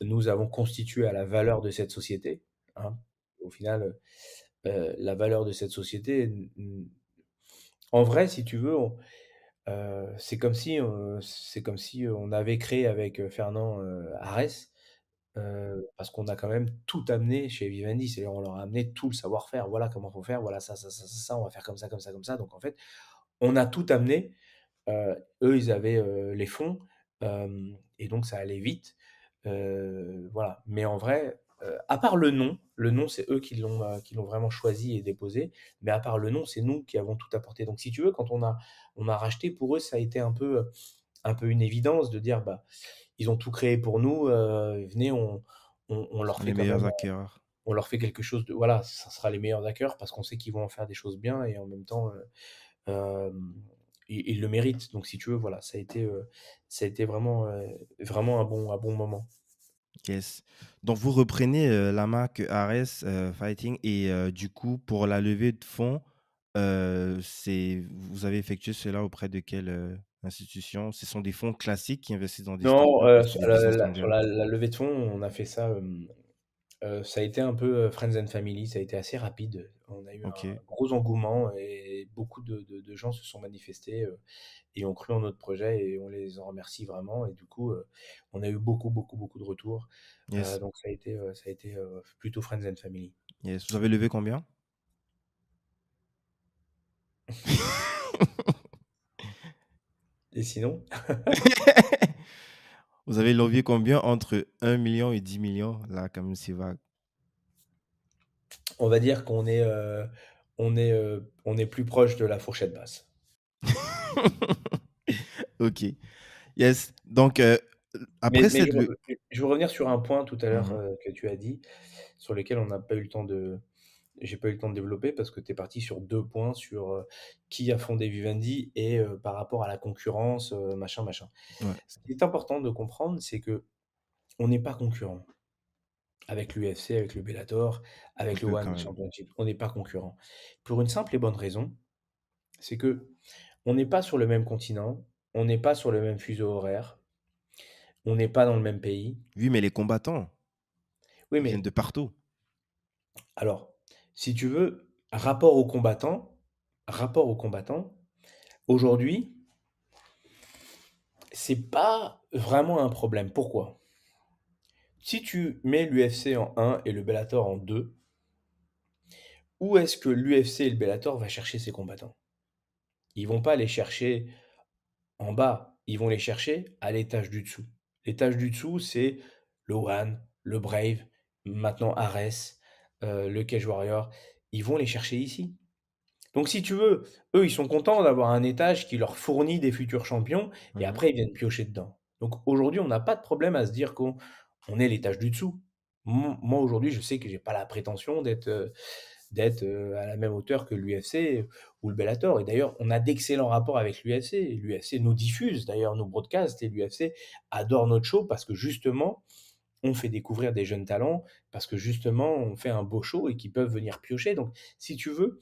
nous avons constitué à la valeur de cette société, hein. Au final, la valeur de cette société, en vrai, si tu veux, c'est comme si on avait créé avec, Fernand, Arès, parce qu'on a quand même tout amené chez Vivendi. C'est-à-dire on leur a amené tout le savoir-faire. Voilà comment faut faire, voilà ça, ça, ça, ça, ça, on va faire comme ça, comme ça, comme ça. Donc en fait, on a tout amené. Eux, ils avaient, les fonds, et donc ça allait vite. Voilà. Mais en vrai, à part le nom, c'est eux qui l'ont vraiment choisi et déposé. Mais à part le nom, c'est nous qui avons tout apporté. Donc si tu veux, quand on a racheté, pour eux, ça a été un peu une évidence de dire: «Bah, ils ont tout créé pour nous, venez, on Ce leur sont fait les quand meilleurs même, acquéreurs. on leur fait quelque chose de voilà, ça sera les meilleurs hackers parce qu'on sait qu'ils vont en faire des choses bien et en même temps, hem, ils le méritent. Donc si tu veux, voilà, ça a été vraiment, vraiment un bon moment. Yes. Donc vous reprenez, la marque Ares, Fighting et du coup pour la levée de fonds, c'est vous avez effectué cela auprès de quelle, institution? Ce sont des fonds classiques qui investissent dans des Non, startups ou c'est sur des la business la sur angels? la levée de fonds, on a fait ça, ça a été un peu, friends and family, ça a été assez rapide. On a eu un OK, gros engouement et beaucoup de gens se sont manifestés, et ont cru en notre projet et on les en remercie vraiment et du coup, on a eu beaucoup, beaucoup, beaucoup de retours. yes, Donc ça a été plutôt friends and family. yes. Vous avez levé combien? Et sinon, Vous avez levé combien entre 1 million et 10 millions? Là, quand même, c'est vague. on va dire qu'on est plus proche de la fourchette basse. OK, yes. Donc Mais après mais cette le je veux revenir sur un point tout à l'heure, mmh que tu as dit, sur lequel on n'a pas eu le temps de j'ai pas eu le temps de développer parce que tu es parti sur 2 points sur, qui a fondé Vivendi et par rapport à la concurrence, machin, machin. ouais, Ce qui est important de comprendre, c'est que on n'est pas concurrents avec l'UFC, avec le Bellator, un avec le peu One quand même. Championship. On n'est pas concurrents. Pour une simple et bonne raison, c'est que on n'est pas sur le même continent, on n'est pas sur le même fuseau horaire, on n'est pas dans le même pays. Oui, mais les combattants, Oui, ils viennent mais de partout. alors, si tu veux, rapport aux combattants, aujourd'hui, c'est pas vraiment un problème. Pourquoi? Si tu mets l'UFC en un et le Bellator en 2, où est-ce que l'UFC et le Bellator va chercher ses combattants? Ils vont pas les chercher en bas, ils vont les chercher à l'étage du dessous. L'étage du dessous, c'est le One, le Brave, maintenant Ares, le Cage Warrior. Ils vont les chercher ici. Donc si tu veux, eux, ils sont contents d'avoir un étage qui leur fournit des futurs champions et Mmh. après ils viennent piocher dedans. Donc aujourd'hui, on n'a pas de problème à se dire qu'on est l'étage du dessous. Moi aujourd'hui, je sais que j'ai pas la prétention d'être à la même hauteur que l'UFC ou le Bellator et d'ailleurs, on a d'excellents rapports avec l'UFC et l'UFC nous diffuse d'ailleurs nos broadcasts et l'UFC adore notre show parce que justement, on fait découvrir des jeunes talents, parce que justement, on fait un beau show et qu'ils peuvent venir piocher. Donc si tu veux,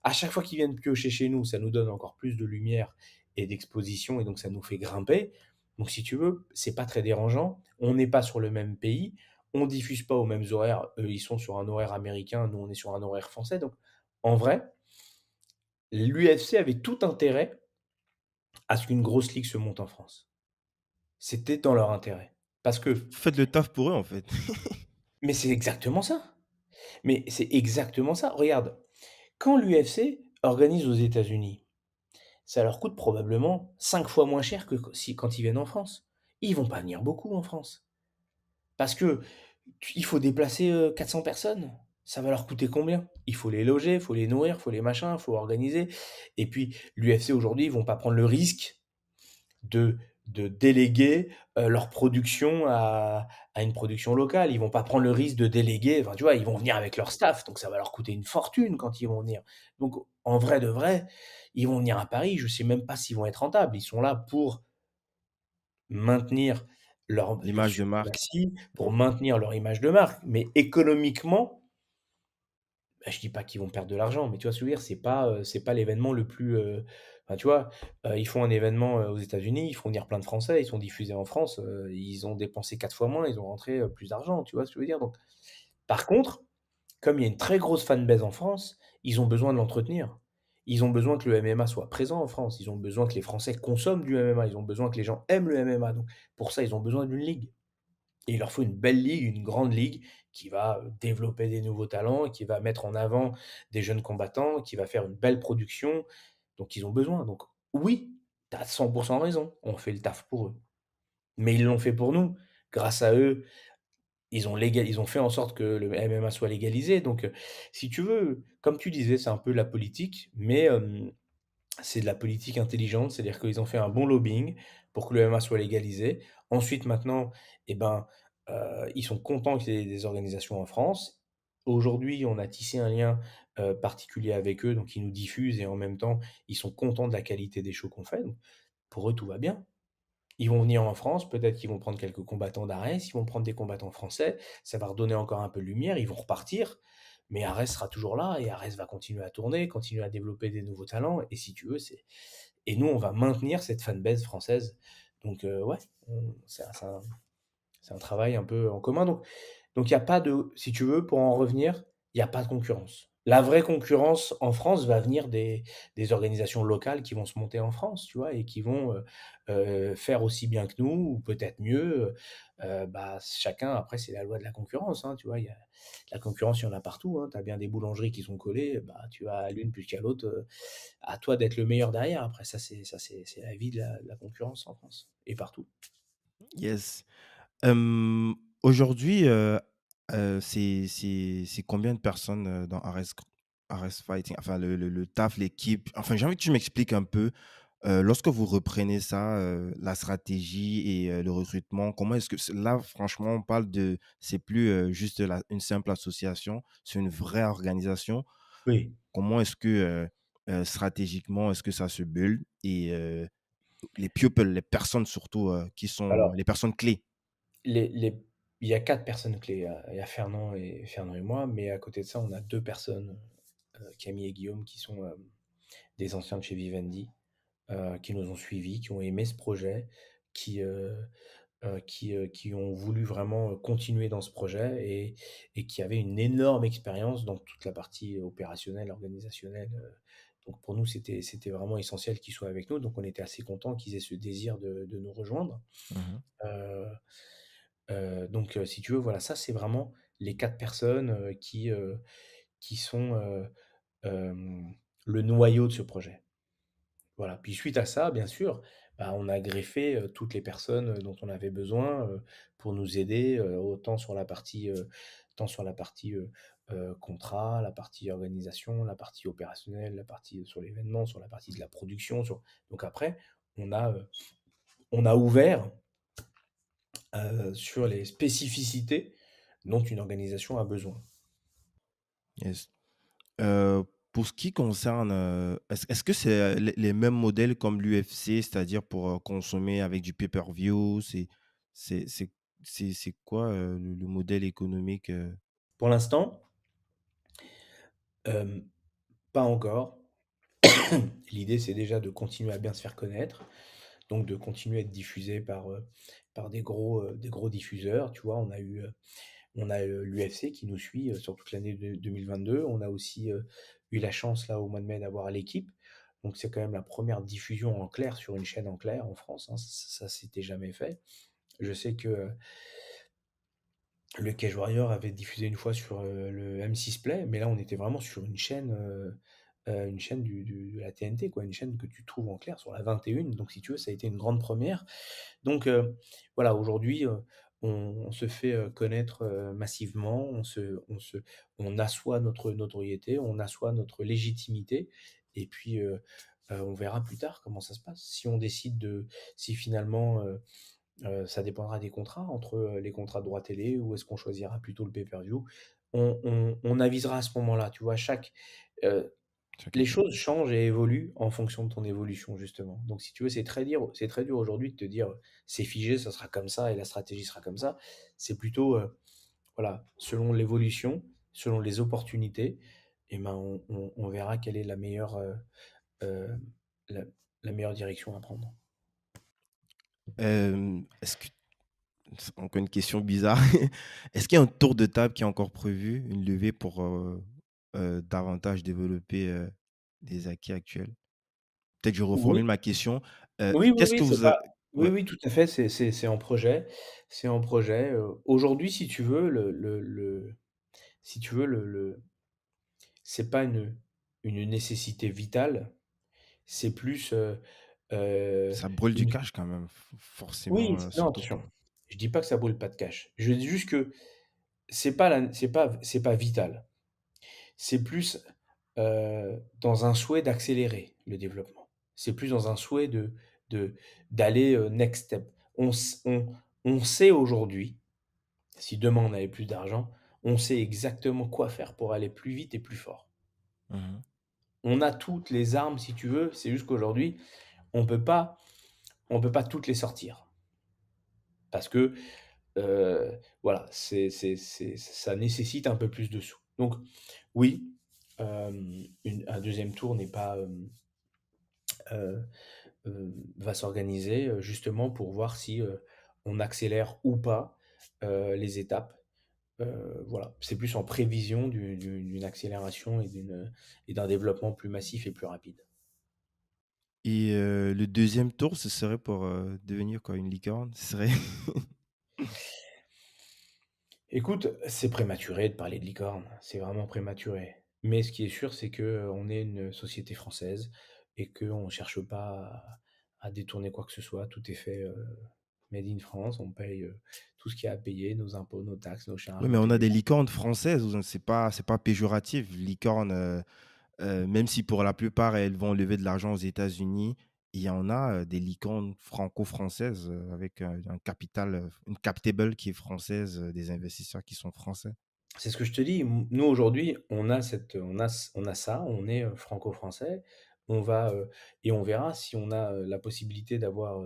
à chaque fois qu'ils viennent piocher chez nous, ça nous donne encore plus de lumière et d'exposition et donc ça nous fait grimper. Donc si tu veux, c'est pas très dérangeant. On n'est pas sur le même pays, on diffuse pas aux mêmes horaires. Eux, ils sont sur un horaire américain, nous on est sur un horaire français. Donc en vrai, l'UFC avait tout intérêt à ce qu'une grosse ligue se monte en France. C'était dans leur intérêt. Parce que Vous faites le taf pour eux, en fait. mais c'est exactement ça. Mais c'est exactement ça. Regarde, quand l'UFC organise aux États-Unis, ça leur coûte probablement 5 fois moins cher que quand ils viennent en France. Ils vont pas venir beaucoup en France. Parce que il faut déplacer 400 personnes. Ça va leur coûter combien? Il faut les loger, il faut les nourrir, il faut les machins, il faut organiser. Et puis l'UFC aujourd'hui, ils vont pas prendre le risque de déléguer, leur production à une production locale. Ils vont pas prendre le risque de déléguer, enfin, tu vois? Ils vont venir avec leur staff, donc ça va leur coûter une fortune quand ils vont venir. Donc en vrai de vrai, ils vont venir à Paris, je sais même pas s'ils vont être rentables. Ils sont là pour maintenir le L'image de marque. suprématie, pour maintenir leur image de marque, mais économiquement, bah, je dis pas qu'ils vont perdre de l'argent, mais tu vois ce que je veux dire? C'est pas l'événement le plus, enfin, tu vois? Ils font un événement, aux États-Unis, ils font venir plein de Français, ils sont diffusés en France, ils ont dépensé 4 fois moins, ils ont rentré, plus d'argent, tu vois ce que je veux dire? Donc par contre, comme il y a une très grosse fanbase en France, ils ont besoin de l'entretenir. Ils ont besoin que le MMA soit présent en France, ils ont besoin que les Français consomment du MMA, ils ont besoin que les gens aiment le MMA, donc pour ça, ils ont besoin d'une ligue. Et il leur faut une belle ligue, une grande ligue qui va, développer des nouveaux talents, qui va mettre en avant des jeunes combattants, qui va faire une belle production. Donc ils ont besoin. Donc oui, tu as 100 raison, on fait le taf pour eux. Mais ils l'ont fait pour nous. Grâce à eux, ils ont fait en sorte que le MMA soit légalisé. Donc, si tu veux, comme tu disais, c'est un peu la politique, mais c'est de la politique intelligente, c'est-à-dire qu'ils ont fait un bon lobbying pour que le MMA soit légalisé. Ensuite, maintenant, eh ben, ils sont contents qu'il y ait des organisations en France. Aujourd'hui, on a tissé un lien, particulier avec eux, donc ils nous diffusent et en même temps, ils sont contents de la qualité des shows qu'on fait, donc pour eux, tout va bien. Ils vont venir en France, peut-être qu'ils vont prendre quelques combattants d'Arès, ils vont prendre des combattants français, ça va redonner encore un peu de lumière, ils vont repartir, mais Arès sera toujours là et Arès va continuer à tourner, continuer à développer des nouveaux talents et si tu veux, c'est et nous, on va maintenir cette fanbase française. Donc ouais, c'est un travail un peu en commun. Donc il y a pas de si tu veux, pour en revenir, il y a pas de concurrence. La vraie concurrence en France va venir des organisations locales qui vont se monter en France, tu vois? Et qui vont, faire aussi bien que nous ou peut-être mieux, bah, chacun après c'est la loi de la concurrence, hein, tu vois? Il y a la concurrence, il y en a partout, hein. Tu as bien des boulangeries qui sont collées, bah, tu as l'une plus qu'à l'autre, à toi d'être le meilleur derrière. Après ça c'est la vie de la concurrence en France et partout. Yes. Aujourd'hui, c'est combien de personnes, dans Ares Fighting? Enfin le taf, l'équipe, enfin, j'ai envie que tu m'expliques un peu, lorsque vous reprenez ça, la stratégie et le recrutement, comment est-ce que c'est là, franchement, on parle de c'est plus, juste la une simple association, c'est une vraie organisation. Oui. Comment est-ce que, stratégiquement, est-ce que ça se build et les people, les personnes surtout, qui sont Alors les personnes clés? les il y a 4 personnes clés, il y a Fernand et moi, mais à côté de ça, on a 2 personnes, Camille et Guillaume qui sont, des anciens de chez Vivendi, qui nous ont suivis, qui ont aimé ce projet, qui, qui ont voulu vraiment, continuer dans ce projet et qui avaient une énorme expérience dans toute la partie opérationnelle, organisationnelle, donc pour nous, c'était vraiment essentiel qu'ils soient avec nous, donc on était assez contents qu'ils aient ce désir de nous rejoindre. Mmh. Heu donc si tu veux, voilà, ça, c'est vraiment les 4 personnes, qui sont, le noyau de ce projet. Voilà, puis suite à ça, bien sûr, bah, on a greffé, toutes les personnes, dont on avait besoin, pour nous aider, autant sur la partie, tant sur la partie, contrat, la partie organisation, la partie opérationnelle, la partie sur l'événement, sur la partie de la production, sur donc après, on a, heu, on a ouvert, sur les spécificités dont une organisation a besoin. Yes. Heu, pour ce qui concerne, est-ce que c'est, les mêmes modèles comme l'UFC, c'est-à-dire pour, consommer avec du pay-per-view? C'est c'est c'est quoi, le modèle économique, Pour l'instant, hem, pas encore. L'idée, c'est déjà de continuer à bien se faire connaître, donc de continuer à être diffusé par des gros diffuseurs, tu vois? On a, l'UFC qui nous suit, sur toute l'année de 2022. On a aussi, eu la chance là au mois de mai d'avoir l'équipe. Donc c'est quand même la première diffusion en clair sur une chaîne en clair en France, hein, ça s'était jamais fait. Je sais que, le Cage Warrior avait diffusé une fois sur, le M6 Play, mais là on était vraiment sur une chaîne de la TNT quoi, une chaîne que tu trouves en clair sur la 21. Donc si tu veux, ça a été une grande première. Donc voilà, aujourd'hui, on se fait, connaître, massivement, on assoit notre notoriété, on assoit notre légitimité et puis, on verra plus tard comment ça se passe. Si on décide de si finalement, ça dépendra des contrats entre, les contrats de droits télé ou est-ce qu'on choisira plutôt le pay-per-view? On avisera à ce moment-là, tu vois? Heu, Chaque les étape. choses changent et évoluent en fonction de ton évolution justement. Donc si tu veux, c'est très dur aujourd'hui de te dire, «C'est figé, ça sera comme ça et la stratégie sera comme ça». C'est plutôt, voilà, selon l'évolution, selon les opportunités et ben, on verra quelle est heu, la la meilleure direction à prendre. Est-ce que c'est encore une question bizarre. Est-ce qu'il y a un tour de table qui est encore prévu, une levée pour, davantage développer, des acquis actuels? Peut-être je Oui, reformule ma question. oui, oui, Qu'est-ce oui, que c'est vous a pas oui, ouais, oui, tout à fait, c'est en projet, c'est en projet, aujourd'hui, si tu veux, le si tu veux, le c'est pas une nécessité vitale, c'est plus, heu, ça brûle du une cash quand même, oui, forcément, non, surtout attention, je dis pas que ça brûle pas de cash. Je dis juste que c'est pas vital. C'est plus, dans un souhait d'accélérer le développement. C'est plus dans un souhait de d'aller, next step. On sait aujourd'hui, si demain on avait plus d'argent, on sait exactement quoi faire pour aller plus vite et plus fort. mmh. On a toutes les armes si tu veux, c'est juste qu'aujourd'hui, on peut pas on peut pas toutes les sortir. Parce que, voilà, ça nécessite un peu plus de sous. Donc oui, un deuxième tour n'est pas, heu va s'organiser, justement pour voir si, on accélère ou pas, les étapes. Voilà, c'est plus en prévision d'une accélération et d'un développement plus massif et plus rapide. Et le deuxième tour, ce serait pour, devenir quoi? Une licorne? Ce serait Écoute, c'est prématuré de parler de licorne, c'est vraiment prématuré. Mais ce qui est sûr, c'est que, on est une société française et qu'on ne cherche pas à détourner quoi que ce soit. Tout est fait, made in France. On paye, tout ce qu'il y a à payer, nos impôts, nos taxes, nos charges, oui, nos mais on a des TVA. licornes françaises, c'est pas péjoratif. Licorne, même si pour la plupart, elles vont lever de l'argent aux États-Unis, il y en a, des licornes franco-françaises, avec, un capital, une cap table qui est française, des investisseurs qui sont français. C'est ce que je te dis, nous aujourd'hui, on a ça, on est, franco-français. On va, et on verra si on a, la possibilité d'avoir,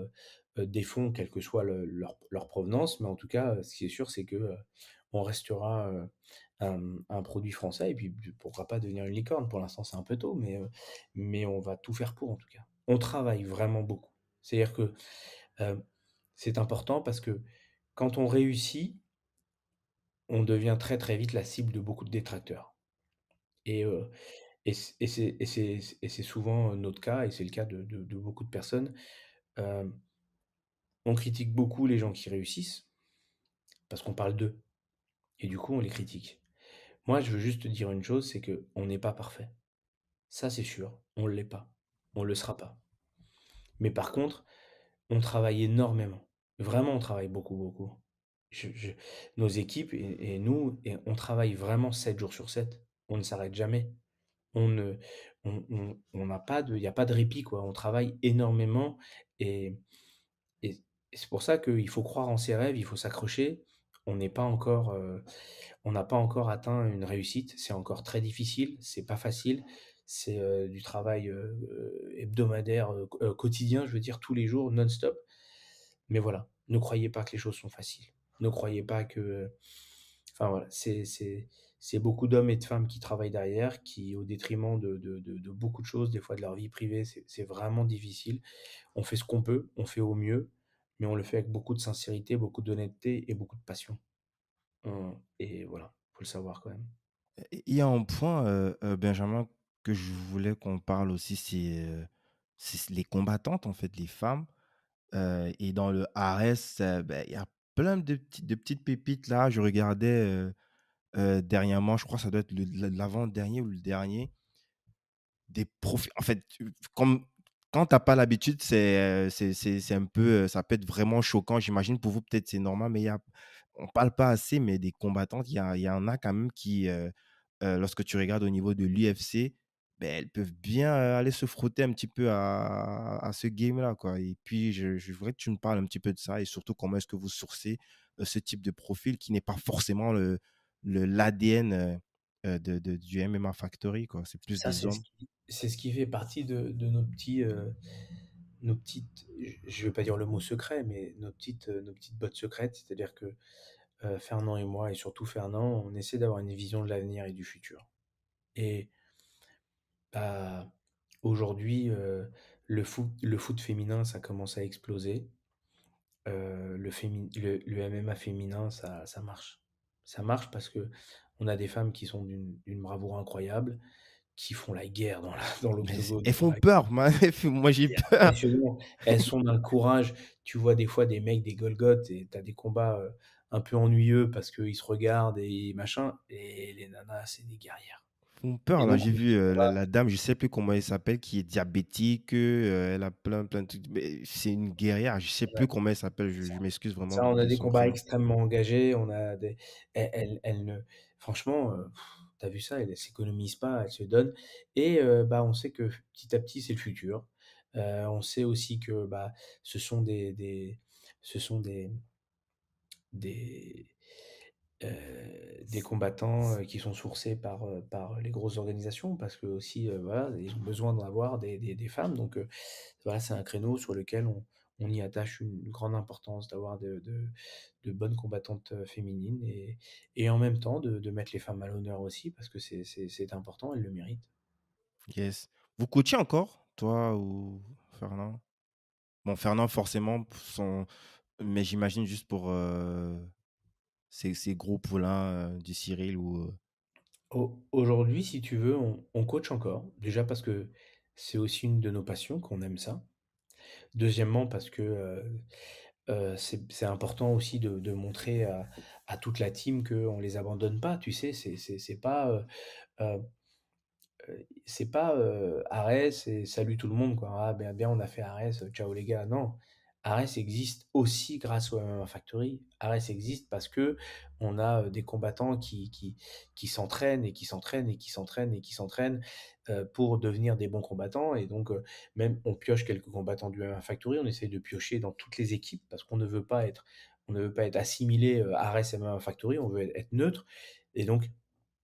des fonds, quelle que soit leur provenance. Mais en tout cas, ce qui est sûr, c'est que, on restera, un produit français et puis pourquoi pas devenir une licorne. Pour l'instant, c'est un peu tôt, mais on va tout faire pour en tout cas. On travaille vraiment beaucoup. C'est-à-dire que, heu, c'est important parce que quand on réussit, on devient très, très vite la cible de beaucoup de détracteurs et c'est souvent, notre cas et c'est le cas de beaucoup de personnes. Hem, on critique beaucoup les gens qui réussissent parce qu'on parle d'eux et du coup, on les critique. Moi, je veux juste te dire une chose, c'est qu'on n'est pas parfait. Ça, c'est sûr, on l'est pas. On le sera pas. Mais par contre, on travaille énormément. Vraiment, on travaille beaucoup, beaucoup. Je nos équipes et nous et on travaille vraiment 7 jours sur 7. On ne s'arrête jamais. On ne on n'a pas de il y a pas de répit, quoi. On travaille énormément et et et c'est pour ça qu'il faut croire en ses rêves, il faut s'accrocher. On n'est pas encore, on n'a pas encore atteint une réussite. C'est encore très difficile, c'est pas facile. C'est, du travail, hebdomadaire, quotidien, je veux dire tous les jours, non-stop. Mais voilà, ne croyez pas que les choses sont faciles. Ne croyez pas que, enfin voilà, c'est beaucoup d'hommes et de femmes qui travaillent derrière, qui au détriment de beaucoup de choses, des fois de leur vie privée, c'est vraiment difficile. On fait ce qu'on peut, on fait au mieux, mais on le fait avec beaucoup de sincérité, beaucoup d'honnêteté et beaucoup de passion. Et voilà, faut le savoir quand même. Et il y a un point, Benjamin, que je voulais qu'on parle aussi, c'est les combattantes, en fait, les femmes. Et dans le RS, beh, il y a plein de petites pépites là. Je regardais, dernièrement, je crois que ça doit être l'avant-dernier ou le dernier, des profils en fait, comme quand tu as pas l'habitude, c'est un peu, ça peut être vraiment choquant. J'imagine pour vous, peut-être c'est normal, mais on parle pas assez, mais des combattantes, il y en a quand même qui, lorsque tu regardes au niveau de l'UFC, beh, elles peuvent bien, aller se frotter un petit peu à ce game-là, quoi. Et puis je voudrais que tu me parles un petit peu de ça et surtout comment est-ce que vous sourcez, ce type de profil qui n'est pas forcément l'ADN, de du MMA Factory, quoi. C'est plus Ça, des hommes. c'est ce qui fait partie de nos petites, je vais pas dire le mot secret, mais nos petites bottes secrètes. C'est-à-dire que, Fernand et moi et surtout Fernand, on essaie d'avoir une vision de l'avenir et du futur. Et bah, aujourd'hui, le foot féminin, ça commence à exploser. Le MMA féminin, ça marche. Ça marche parce que on a des femmes qui sont d'une bravoure incroyable, qui font la guerre dans Mais l'octogone, elles font font la peur, moi j'ai c'est peur. impressionnant. Elles sont d'un courage. Tu vois des fois des mecs, des Golgoth, et tu as des combats, un peu ennuyeux parce qu'ils se regardent et machin, et les nanas, c'est des guerrières. Font peur Et là, donc j'ai on fait vu, des combats. la dame, je sais plus comment elle s'appelle, qui est diabétique, elle a plein de trucs, mais c'est une guerrière, je sais plus comment elle s'appelle, je m'excuse vraiment Ça, on a de des son combats prénom. extrêmement engagés, on a des elle ne franchement, tu vu ça, elle s'économise pas, elle se donne. Et bah, on sait que petit à petit, c'est le futur. On sait aussi que, bah, ce sont ce sont des, des combattants, qui sont sourcés par les grosses organisations parce que aussi, voilà, ils ont besoin d'avoir des femmes. Donc voilà, c'est un créneau sur lequel on y attache une grande importance d'avoir de bonnes combattantes, féminines, et en même temps de mettre les femmes à l'honneur aussi parce que c'est important, elles le méritent. Yes. Vous coachez encore, toi ou Fernand? Bon, Fernand forcément pour son mais j'imagine juste pour, ces gros poulains, du Cyril ou, Aujourd'hui, si tu veux, on coach encore. Déjà parce que c'est aussi une de nos passions, qu'on aime ça. Deuxièmement parce que, c'est important aussi de montrer à toute la team qu'on les abandonne pas, tu sais? C'est pas, heu c'est pas, Arès et salut tout le monde, quoi. Ah ben bien, on a fait Arès, ciao les gars. Non, Arès existe aussi grâce au MMA Factory. Arès existe parce que on a, des combattants qui s'entraînent et qui s'entraînent et qui s'entraînent et qui s'entraînent, pour devenir des bons combattants. Et donc même on pioche quelques combattants du MMA Factory, on essaye de piocher dans toutes les équipes parce qu'on ne veut pas être assimilé, Arès MMA Factory, on veut être neutre. Et donc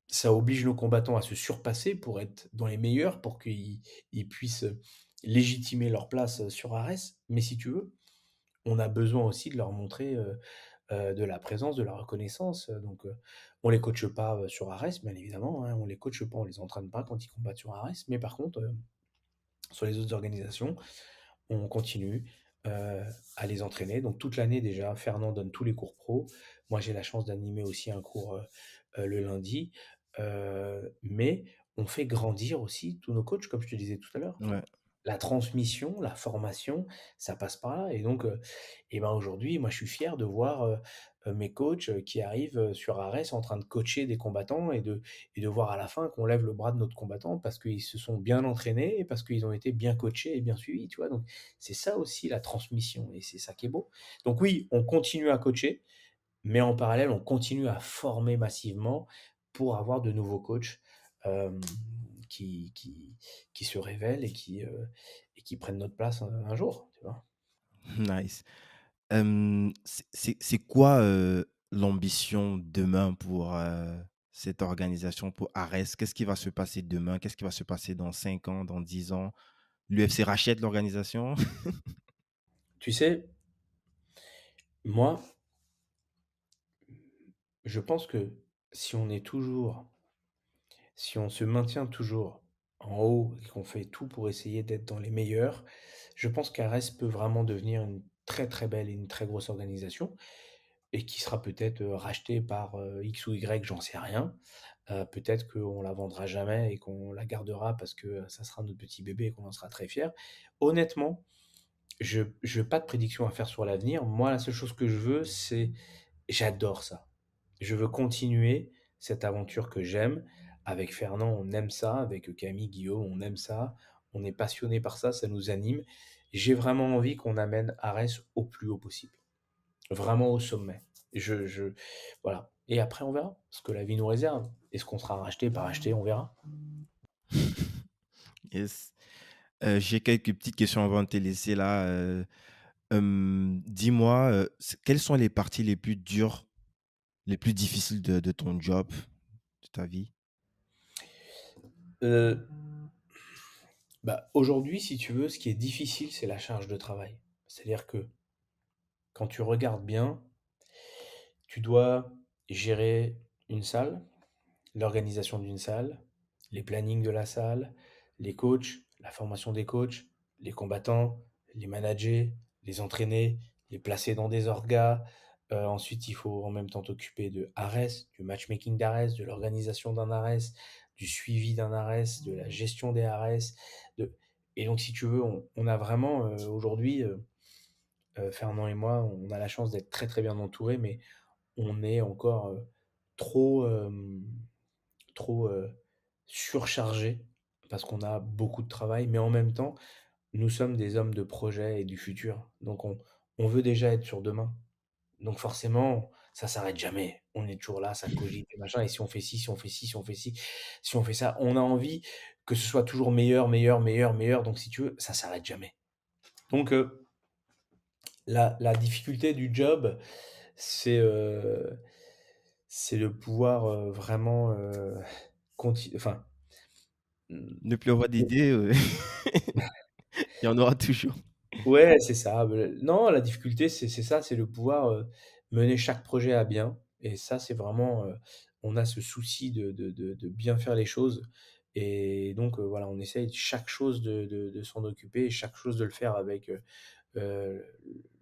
ça oblige nos combattants à se surpasser pour être dans les meilleurs, pour qu'ils puissent légitimer leur place sur Arès. Mais si tu veux, on a besoin aussi de leur montrer, de la présence, de la reconnaissance. Donc, on les coache pas, sur Arès, bien évidemment, hein, on les coache pas, on les entraîne pas quand ils combattent sur Arès. Mais par contre, sur les autres organisations, on continue, à les entraîner. Donc toute l'année déjà, Fernand donne tous les cours pro. Moi, j'ai la chance d'animer aussi un cours, le lundi. Mais on fait grandir aussi tous nos coachs, comme je te disais tout à l'heure. ouais. La transmission, la formation, ça passe par là. Et donc, et ben, aujourd'hui, moi, je suis fier de voir, mes coachs, qui arrivent, sur Arès en train de coacher des combattants, et de voir à la fin qu'on lève le bras de notre combattant parce qu'ils se sont bien entraînés et parce qu'ils ont été bien coachés et bien suivis, tu vois? Donc c'est ça aussi la transmission, et c'est ça qui est beau. Donc oui, on continue à coacher, mais en parallèle, on continue à former massivement pour avoir de nouveaux coachs, hem, qui qui qui se révèlent et qui prennent notre place un jour, tu vois? Nice. C'est quoi, l'ambition demain pour, cette organisation, pour Ares? Qu'est-ce qui va se passer demain? Qu'est-ce qui va se passer dans 5 ans, dans 10 ans? L'UFC rachète l'organisation? Tu sais, moi, je pense que si on est toujours si on se maintient toujours en haut et qu'on fait tout pour essayer d'être dans les meilleurs, je pense qu'Ares peut vraiment devenir une très, très belle et une très grosse organisation, et qui sera peut-être, rachetée par, X ou Y, j'en sais rien. Peut-être qu'on la vendra jamais et qu'on la gardera parce que, ça sera notre petit bébé et qu'on en sera très fiers. Honnêtement, je pas de prédiction à faire sur l'avenir. Moi, la seule chose que je veux, c'est j'adore ça. Je veux continuer cette aventure que j'aime. Avec Fernand, on aime ça. Avec Camille, Guillaume, on aime ça. On est passionné par ça, ça nous anime. J'ai vraiment envie qu'on amène Arès au plus haut possible. Vraiment au sommet. Je voilà. Et après, on verra ce que la vie nous réserve. Est-ce qu'on sera racheté, pas racheté, on verra. Yes. J'ai quelques petites questions avant de te laisser là, dis-moi, quelles sont les parties les plus dures, les plus difficiles de ton job, de ta vie? Heu, Bah, aujourd'hui, si tu veux, ce qui est difficile, c'est la charge de travail. C'est-à-dire que quand tu regardes bien, tu dois gérer une salle, l'organisation d'une salle, les plannings de la salle, les coachs, la formation des coachs, les combattants, les manager, les entraîner, les placer dans des orgas. Ensuite, il faut en même temps t'occuper de ARES, du matchmaking d'ARES, de l'organisation d'un ARES, du suivi d'un ARES, de la gestion des ARES. Et donc, si tu veux, on a vraiment aujourd'hui, Fernand et moi, on a la chance d'être très très bien entourés, mais on est encore trop, trop surchargé parce qu'on a beaucoup de travail, mais en même temps, nous sommes des hommes de projet et du futur. Donc on veut déjà être sur demain. Donc forcément, ça s'arrête jamais. On est toujours là, ça cogite et machin. Et si on fait ci, si on fait ci, si on fait ci, si on fait ça, on a envie que ce soit toujours meilleur, meilleur, meilleur, meilleur. Donc si tu veux, ça s'arrête jamais. Donc la difficulté du job, c'est c'est de pouvoir vraiment enfin, Ne plus avoir d'idées, il y en aura toujours. ouais, c'est ça. Non, la difficulté, c'est ça, c'est de pouvoir, mener chaque projet à bien et ça, c'est vraiment, on a ce souci de bien faire les choses et donc voilà, on essaye chaque chose de s'en occuper et chaque chose de le faire avec, heu,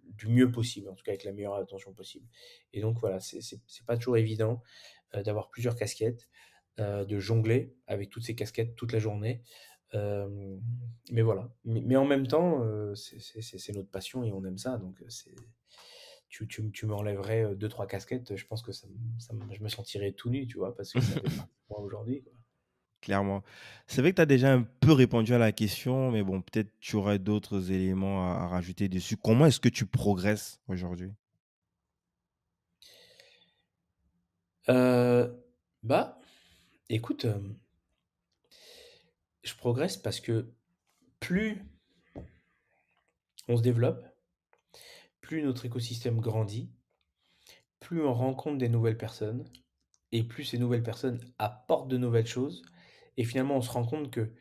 du mieux possible, en tout cas avec la meilleure attention possible et donc voilà, c'est pas toujours évident, d'avoir plusieurs casquettes, de jongler avec toutes ces casquettes toute la journée. Hem, mais voilà. Mais en même temps, c'est notre passion et on aime ça, donc c'est tu m'enlèverais, 2-3 casquettes, je pense que je me sentirais tout nu, tu vois? Parce que ça fait partie de moi aujourd'hui, quoi. Clairement. C'est vrai que tu as déjà un peu répondu à la question, mais bon, peut-être tu aurais d'autres éléments à rajouter dessus. Comment est-ce que tu progresses aujourd'hui? Heu, Bah, écoute, je progresse parce que plus on se développe, plus notre écosystème grandit, plus on rencontre des nouvelles personnes et plus ces nouvelles personnes apportent de nouvelles choses et finalement on se rend compte que,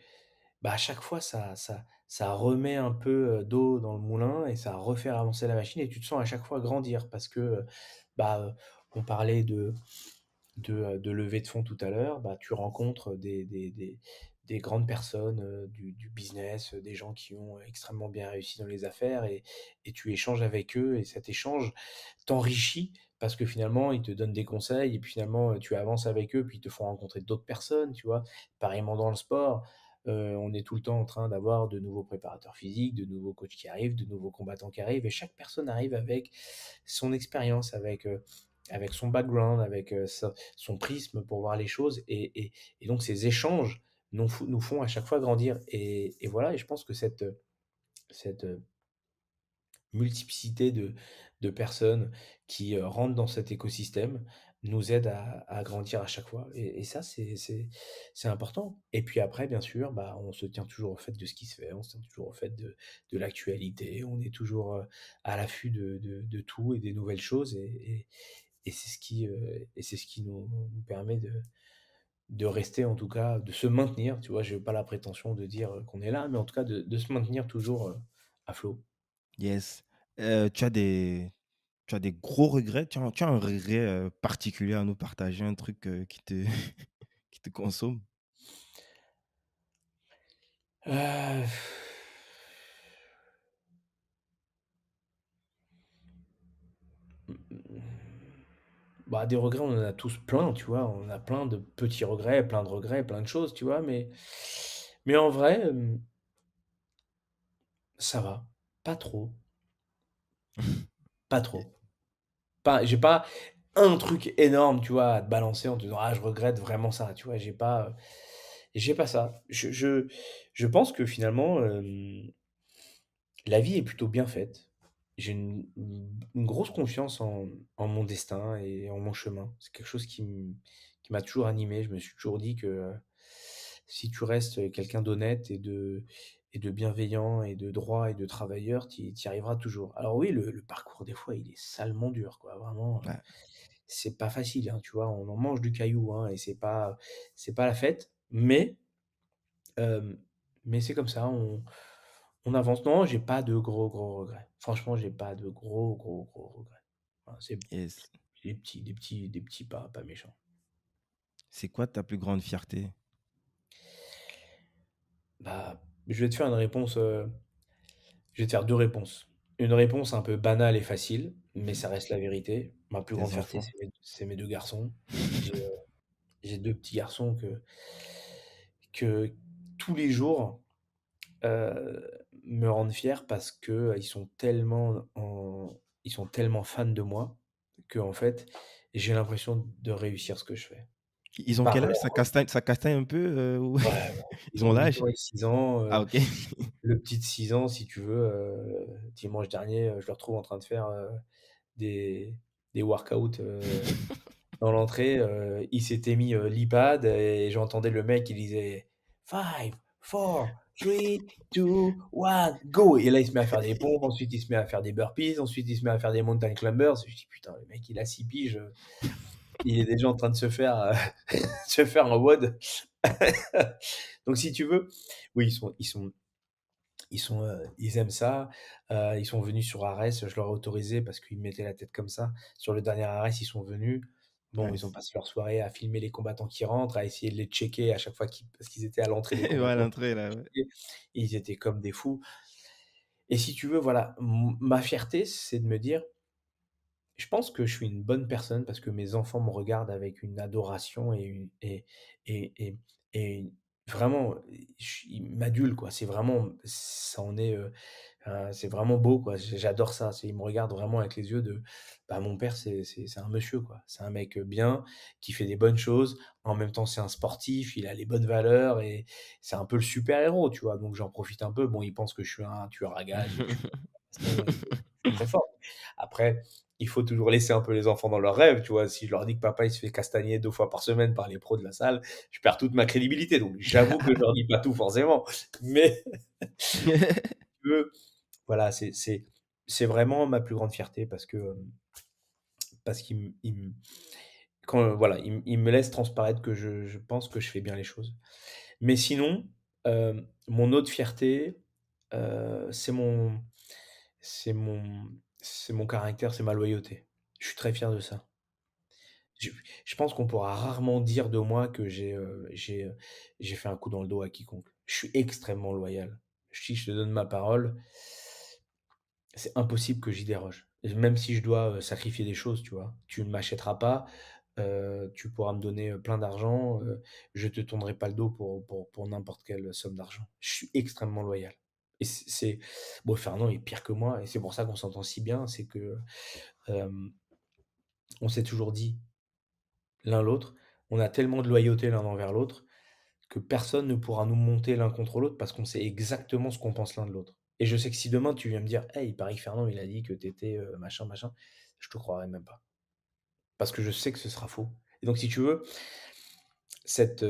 bah, à chaque fois ça remet un peu, d'eau dans le moulin et ça refait avancer la machine et tu te sens à chaque fois grandir parce que, bah, on parlait de levée de fonds tout à l'heure, bah, tu rencontres des grandes personnes, du business, des gens qui ont extrêmement bien réussi dans les affaires et tu échanges avec eux et cet échange t'enrichit parce que finalement, ils te donnent des conseils et puis finalement, tu avances avec eux, puis ils te font rencontrer d'autres personnes, tu vois? Pareillement dans le sport, on est tout le temps en train d'avoir de nouveaux préparateurs physiques, de nouveaux coachs qui arrivent, de nouveaux combattants qui arrivent et chaque personne arrive avec son expérience, avec son background, avec, son prisme pour voir les choses et donc ces échanges nous font à chaque fois grandir et voilà et je pense que cette, multiplicité de personnes qui, rentrent dans cet écosystème, nous aide à grandir à chaque fois et ça c'est important et puis après bien sûr, bah, on se tient toujours au fait de ce qui se fait, on se tient toujours au fait de l'actualité, on est toujours, à l'affût de tout et des nouvelles choses et c'est ce qui nous permet de rester en tout cas, de se maintenir, tu vois? J'ai pas la prétention de dire, qu'on est là, mais en tout cas de se maintenir toujours, à flot. Yes. Tu as des gros regrets? Tu as un regret, particulier à nous partager, un truc, qui te qui te consomme? Heu, Bah, des regrets, on en a tous plein, tu vois? On a plein de petits regrets, plein de regrets, plein de choses, tu vois? Mais en vrai, ça va, pas trop, pas Ye trop. Pas j'ai pas un truc énorme, tu vois, à te balancer en te disant: «Ah, je regrette vraiment ça», tu vois? J'ai pas ça. Je pense que finalement, la vie est plutôt bien faite. J'ai une grosse confiance en mon destin et en mon chemin. C'est quelque chose qui m'a toujours animé. Je me suis toujours dit que, si tu restes quelqu'un d'honnête et de bienveillant et de droit et de travailleur, tu y arriveras toujours. Alors oui, le parcours des fois, il est salement dur, quoi, vraiment, Ouais. c'est pas facile, hein, tu vois? On en mange du caillou, hein, et c'est pas la fête, hem, mais c'est comme ça, on avance. Non, j'ai pas de gros, gros regrets. Franchement, j'ai pas de gros, gros, gros regrets. Voilà, c'est Yes. des petits pas méchants. C'est quoi ta plus grande fierté? Bah, je vais te faire une réponse, je vais te faire 2 réponses. Une réponse un peu banale et facile, mais ça reste la vérité. Ma plus grande Tes fierté, enfants? c'est mes 2 garçons. J'ai, heu, j'ai 2 petits garçons que tous les jours, me rendent fier parce que ils sont tellement fans de moi qu'en fait, j'ai l'impression de réussir ce que je fais. Ils ont Par quel âge? leur Ça castagne un peu, ou Ouais, ouais, ils ils ont ont 8 l'âge? ans et 6 ans, Ah OK. le petit de 6 ans, si tu veux, dimanche dernier, je le retrouve en train de faire, des workouts, dans l'entrée, il s'était mis, l'iPad et j'entendais le mec, il disait: «5, 4, 3, 2, 1, go!» Et là, il se met à faire des pompes, ensuite il se met à faire des burpees, ensuite il se met à faire des mountain climbers. Je dis: «Putain, le mec, il a 6 piges, il est déjà en train de se faire, se faire un WOD». Donc si tu veux, oui, ils aiment ça. Ils sont venus sur Arès, je leur ai autorisé parce qu'ils me mettaient la tête comme ça. Sur le dernier Arès, ils sont venus. Bon, ils ont Nice. passé leur soirée à filmer les combattants qui rentrent, à essayer de les checker à chaque fois parce qu'ils étaient à l'entrée des Ouais, à combattants. l'entrée là, ouais. Et ils étaient comme des fous. Et si tu veux, voilà, ma fierté, c'est de me dire, je pense que je suis une bonne personne parce que mes enfants me regardent avec une adoration et et et vraiment, ils m'adulent, quoi. C'est vraiment ça en est, c'est vraiment beau, quoi. J'adore ça. Ils me regardent vraiment avec les yeux de, bah, mon père, c'est un monsieur, quoi. C'est un mec, bien, qui fait des bonnes choses. En même temps, c'est un sportif, il a les bonnes valeurs et c'est un peu le super-héros, tu vois? Donc j'en profite un peu. Bon, ils pensent que je suis un tueur à gages et que je suis baston et que je suis très fort. Après, il faut toujours laisser un peu les enfants dans leurs rêves, tu vois? Si je leur dis que papa, il se fait castagner 2 fois par semaine par les pros de la salle, je perds toute ma crédibilité. Donc j'avoue que je leur dis pas tout forcément, mais eux, voilà, c'est vraiment ma plus grande fierté parce qu'ils me quand, voilà, ils me laissent transparaître que je pense que je fais bien les choses. Mais sinon, mon autre fierté, c'est mon c'est mon caractère, c'est ma loyauté. Je suis très fier de ça. Je je pense qu'on pourra rarement dire de moi que j'ai fait un coup dans le dos à quiconque. Je suis extrêmement loyal. Si je te donne ma parole, c'est impossible que j'y déroge. Et même si je dois, sacrifier des choses, tu vois? Tu ne m'achèteras pas, tu pourras me donner, plein d'argent, je te tournerai pas le dos pour n'importe quelle somme d'argent. Je suis extrêmement loyal et bon, Fernand est pire que moi et c'est pour ça qu'on s'entend si bien, c'est que, hem, on s'est toujours dit l'un l'autre, on a tellement de loyauté l'un envers l'autre que personne ne pourra nous monter l'un contre l'autre parce qu'on sait exactement ce qu'on pense l'un de l'autre. Et je sais que si demain tu viens me dire: «Hey, il paraît que Fernand, il a dit que tu étais, machin, machin», je te croirai même pas. Parce que je sais que ce sera faux. Et donc si tu veux, cette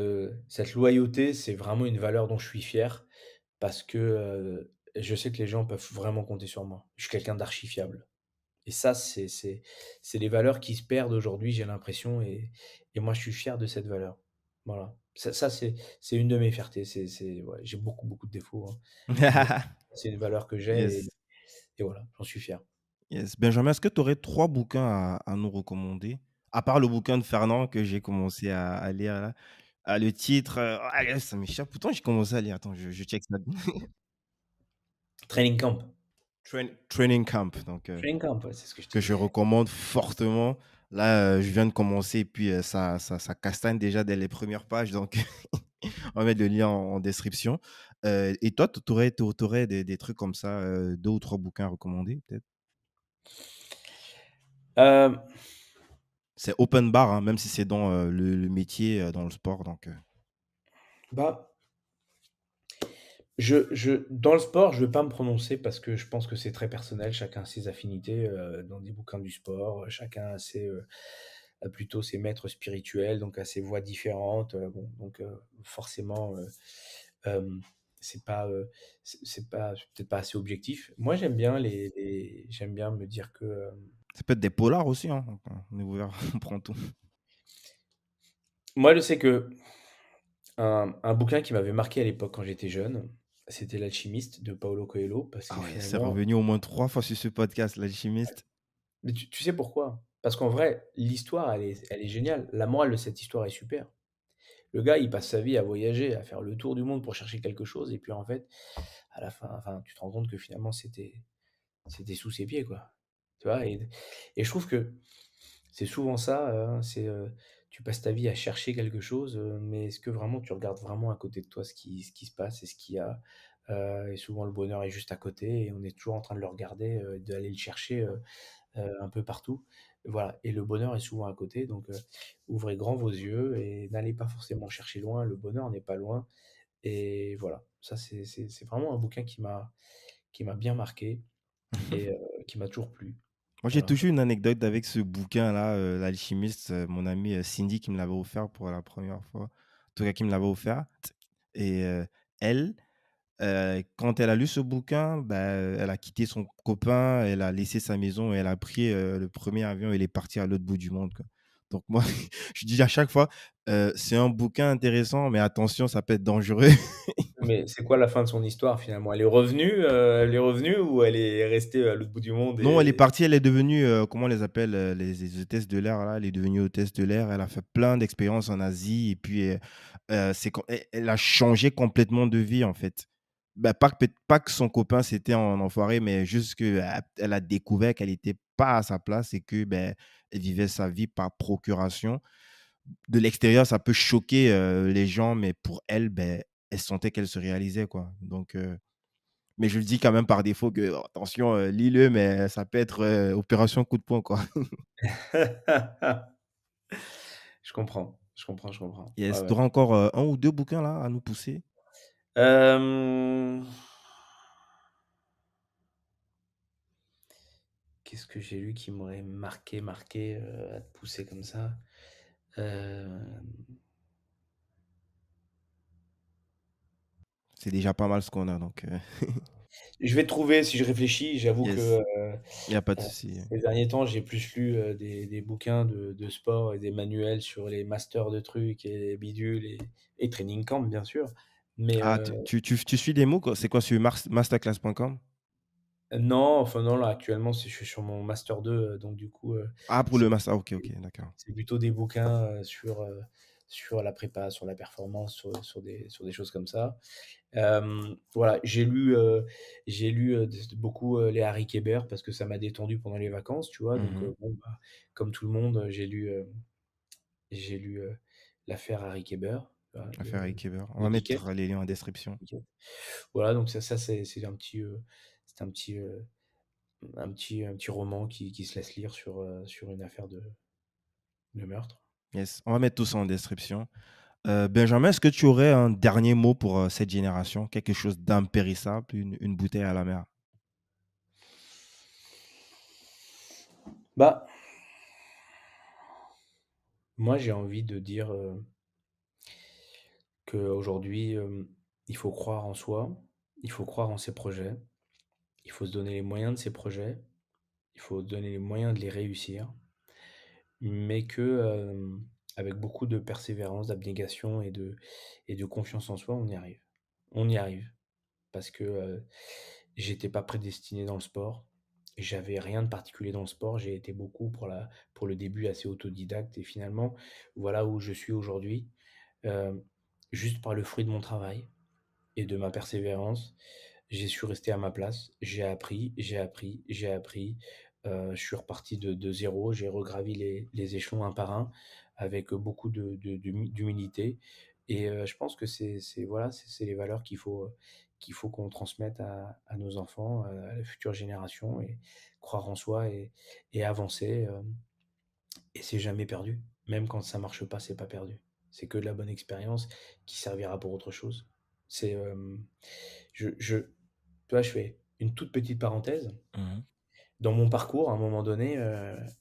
loyauté, c'est vraiment une valeur dont je suis fier parce que, je sais que les gens peuvent vraiment compter sur moi. Je suis quelqu'un d'archi fiable. Et ça, c'est les valeurs qui se perdent aujourd'hui, j'ai l'impression et moi, je suis fier de cette valeur. Voilà. Ça, c'est une de mes fiertés. Ouais, j'ai beaucoup, beaucoup de défauts, hein, mais c'est une valeur que j'ai Yes, et voilà, j'en suis fier. yes. Benjamin, est-ce que tu aurais 3 bouquins à nous recommander? À part le bouquin de Fernand que j'ai commencé à lire là. Ah, le titre, ça m'échappe. Pourtant, j'ai commencé à lire. Attends, je check ça. Training Camp. Training Camp, donc Training Camp, ouais, c'est ce que je te que je disais. recommande fortement. Là, je viens de commencer et puis, ça castagne déjà dès les premières pages, donc on va mettre le lien en description. Et toi, tu aurais des trucs comme ça, 2 ou 3 bouquins à recommander peut-être? Hem, C'est open bar, hein, même si c'est dans, le métier, dans le sport, donc Bah, dans le sport, je vais pas me prononcer parce que je pense que c'est très personnel. Chacun a ses affinités, dans des bouquins du sport, chacun a à plutôt ses maîtres spirituels, donc à ses voies différentes, bon, donc forcément, hem, c'est pas, c'est peut-être pas assez objectif. Moi, j'aime bien j'aime bien me dire que, Ça peut être des polars aussi, hein, on est ouvert, on prend tout. moi, je sais que un bouquin qui m'avait marqué à l'époque quand j'étais jeune, c'était «L'Alchimiste» de Paulo Coelho parce que Ah ouais, c'est finalement, revenu au moins 3 fois sur ce podcast, l'alchimiste. mais tu sais pourquoi? Parce qu'en vrai, l'histoire, elle est géniale. La morale de cette histoire est super. Le gars, il passe sa vie à voyager, à faire le tour du monde pour chercher quelque chose et puis, en fait, à la fin, enfin, tu te rends compte que finalement c'était sous ses pieds, quoi. Tu vois? Et je trouve que c'est souvent ça, tu passes ta vie à chercher quelque chose, mais est-ce que vraiment tu regardes vraiment à côté de toi ce qui se passe et ce qu'il y a? Et souvent le bonheur est juste à côté et on est toujours en train de le regarder, d'aller le chercher, un peu partout. Voilà, et le bonheur est souvent à côté, donc ouvrez grand vos yeux et n'allez pas forcément chercher loin, le bonheur n'est pas loin et voilà. Ça c'est vraiment un bouquin qui m'a bien marqué et qui m'a toujours plu. Moi, j'ai Voilà. toujours une anecdote avec ce bouquin-là, L'Alchimiste, mon amie, Cindy qui me l'avait offert pour la première fois. En tout cas, qui me l'avait offert et elle, quand elle a lu ce bouquin, bah, elle a quitté son copain, elle a laissé sa maison et elle a pris, le premier avion et elle est partie à l'autre bout du monde, quoi. Donc moi, je dis à chaque fois, «C'est un bouquin intéressant, mais attention, ça peut être dangereux». Mais c'est quoi la fin de son histoire finalement? Elle est revenue ou elle est restée à l'autre bout du monde Non, elle est et partie, elle est devenue, comment on les appelle, les hôtesses de l'air là, elle est devenue hôtesse de l'air. Elle a fait plein d'expériences en Asie et puis, c'est quand elle a changé complètement de vie, en fait. Bah, pas que son copain c'était un enfoiré, mais juste qu'elle a découvert qu'elle était pas à sa place et que, beh, elle vivait sa vie par procuration. De l'extérieur, ça peut choquer, les gens, mais pour elle, beh, elle sentait qu'elle se réalisait, quoi. Donc mais je le dis quand même par défaut que: «Oh, attention, lis-le, mais ça peut être, opération coup de poing, quoi». je comprends, je comprends, je comprends. Ouais, Yes, tu ouais. auras encore, 1 ou 2 bouquins là à nous pousser? Hem, Qu'est-ce que j'ai lu qui m'aurait marqué, à te pousser comme ça? Hem, C'est déjà pas mal ce qu'on a donc je vais trouver si je réfléchis. J'avoue que, yes, il y a pas de souci. ces derniers temps, j'ai plus lu, des bouquins de sport et des manuels sur les masters de trucs et les bidules et Training Camp, bien sûr. Mais, Ah, tu suis des mots quoi? C'est quoi sur masterclass.com? non, enfin non, là, actuellement, je suis sur mon master 2, donc du coup, Ah, pour c'est le master, OK, OK, d'accord. c'est plutôt des bouquins, sur la prépa, sur la performance, sur des choses comme ça. Voilà, j'ai lu, beaucoup, les Harry Kéber parce que ça m'a détendu pendant les vacances, tu vois? Donc Mmh. bon, bah, comme tout le monde, j'ai lu «L'affaire Harry Kéber», voilà, Affaire de Ikever. On de va Dickens. mettre les liens en description. Dickens. Voilà, donc ça c'est un petit roman qui se laisse lire sur une affaire de meurtre. Yes, on va mettre tout ça en description. Benjamin, est-ce que tu aurais un dernier mot pour, cette génération? Quelque chose d'impérissable, une bouteille à la mer? Bah, moi, j'ai envie de dire, qu'aujourd'hui, il faut croire en soi, il faut croire en ses projets, il faut se donner les moyens de ses projets, il faut se donner les moyens de les réussir, mais que, avec beaucoup de persévérance, d'abnégation et de confiance en soi, on y arrive. On y arrive parce que, j'étais pas prédestiné dans le sport, j'avais rien de particulier dans le sport, j'ai été beaucoup pour le début assez autodidacte et finalement, voilà où je suis aujourd'hui, heu, juste par le fruit de mon travail et de ma persévérance. J'ai su rester à ma place, j'ai appris, j'ai appris, j'ai appris, je suis reparti de 0, j'ai regravi les échelons un par un avec beaucoup d'humilité et je pense que voilà, c'est les valeurs qu'il faut qu'on transmette à nos enfants, à la future génération et croire en soi et avancer, et c'est jamais perdu. Même quand ça marche pas, c'est pas perdu. C'est que de la bonne expérience qui servira pour autre chose. C'est, tu vois, je fais une toute petite parenthèse. Mmh. Dans mon parcours, à un moment donné,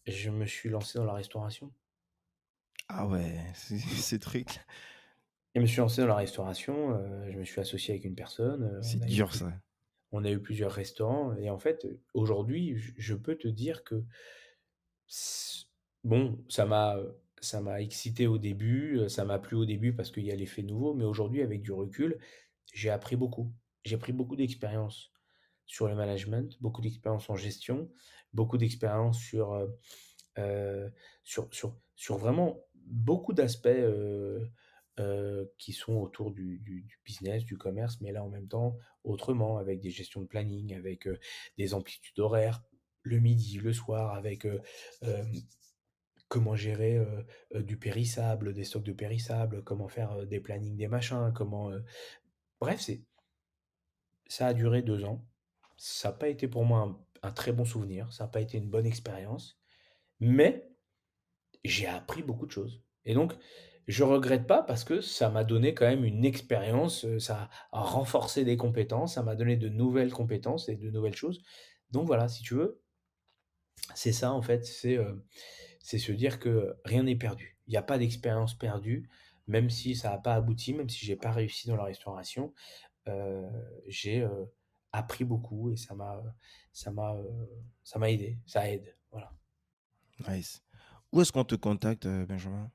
je me suis lancé dans la restauration. Ah ouais, ce truc, Et je me suis lancé dans la restauration, je me suis associé avec une personne, c'est dur ça. on a eu plusieurs restaurants et en fait, aujourd'hui, je peux te dire que S bon, ça m'a excité au début, ça m'a plu au début parce qu'il y a l'effet nouveau, mais aujourd'hui, avec du recul, j'ai appris beaucoup. J'ai pris beaucoup d'expérience sur le management, beaucoup d'expérience en gestion, beaucoup d'expérience heu, sur vraiment beaucoup d'aspects, qui sont autour du business, du commerce, mais là, en même temps, autrement, avec des gestions de planning, avec, des amplitudes horaires, le midi, le soir, avec, hem comment gérer, du périssable, des stocks de périssables, comment faire, des plannings des machins, bref, c'est ça a duré 2 ans. Ça a pas été pour moi un très bon souvenir, ça a pas été une bonne expérience, mais j'ai appris beaucoup de choses et donc je regrette pas parce que ça m'a donné quand même une expérience, ça a renforcé des compétences, ça m'a donné de nouvelles compétences et de nouvelles choses. Donc voilà, si tu veux, c'est ça en fait, c'est se dire que rien n'est perdu. Il y a pas d'expérience perdue, même si ça a pas abouti, même si j'ai pas réussi dans la restauration, heu, j'ai, appris beaucoup et ça m'a, heu, ça m'a aidé, ça aide, voilà. Nice. Où est-ce qu'on te contacte, Benjamin?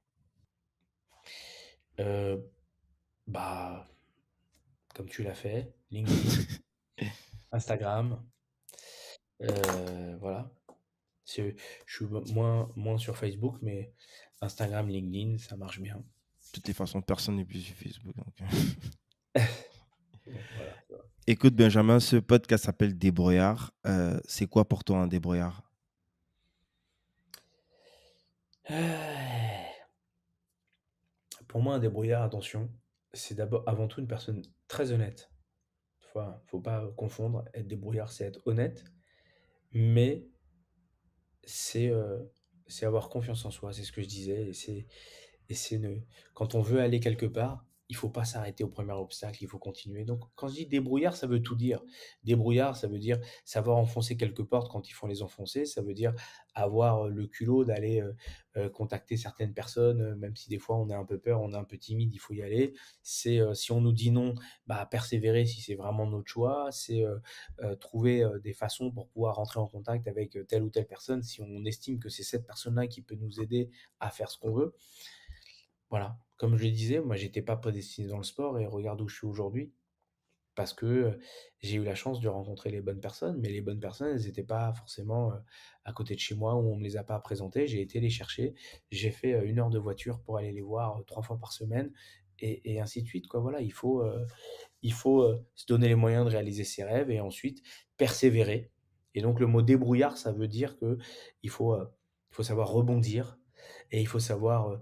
Heu, Bah, comme tu l'as fait, LinkedIn, Instagram, voilà. C'est je suis moins sur Facebook, mais Instagram, LinkedIn, ça marche bien. De toutes les façons, personne n'est plus sur Facebook, donc Bon, voilà, ça Écoute Benjamin, ce podcast s'appelle Débrouillard. C'est quoi pour toi un débrouillard? va. Pour moi, un débrouillard, attention, c'est d'abord avant tout une personne très honnête. Faut pas confondre. Être débrouillard, c'est être honnête, mais c'est, c'est avoir confiance en soi, c'est ce que je disais et c'est ne quand on veut aller quelque part, il faut pas s'arrêter au premier obstacle, il faut continuer. Donc quand je dis débrouillard, ça veut tout dire. Débrouillard, ça veut dire savoir enfoncer quelques portes quand il faut les enfoncer, ça veut dire avoir, le culot d'aller, contacter certaines personnes, même si des fois on a un peu peur, on est un peu timide, il faut y aller. C'est, si on nous dit non, bah, persévérer si c'est vraiment notre choix. C'est, trouver, des façons pour pouvoir rentrer en contact avec, telle ou telle personne si on estime que c'est cette personne-là qui peut nous aider à faire ce qu'on veut. Voilà, comme je le disais, moi j'étais pas prédestiné dans le sport et regarde où je suis aujourd'hui parce que, j'ai eu la chance de rencontrer les bonnes personnes, mais les bonnes personnes, elles étaient pas forcément, à côté de chez moi ou on me les a pas présentées. J'ai été les chercher, j'ai fait, 1 heure de voiture pour aller les voir, 3 fois par semaine et ainsi de suite, quoi. Voilà, il faut, se donner les moyens de réaliser ses rêves et ensuite persévérer et donc le mot débrouillard, ça veut dire il faut savoir rebondir et il faut savoir,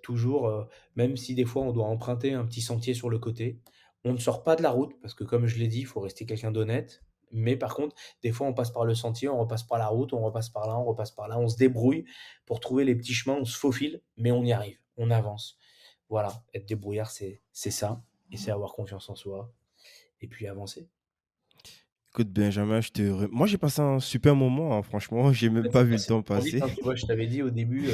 toujours, même si des fois on doit emprunter un petit sentier sur le côté, on ne sort pas de la route parce que comme je l'ai dit, il faut rester quelqu'un d'honnête. Mais par contre, des fois on passe par le sentier, on repasse par la route, on repasse par là, on repasse par là, on se débrouille pour trouver les petits chemins, on se faufile, mais on y arrive, on avance. Voilà, être débrouillard, c'est ça et c'est avoir confiance en soi et puis avancer. Écoute Benjamin, moi j'ai passé un super moment, hein, franchement, j'ai même Ouais, pas c'est vu le passé temps trop vite, passer. hein, tu vois? Je t'avais dit au début,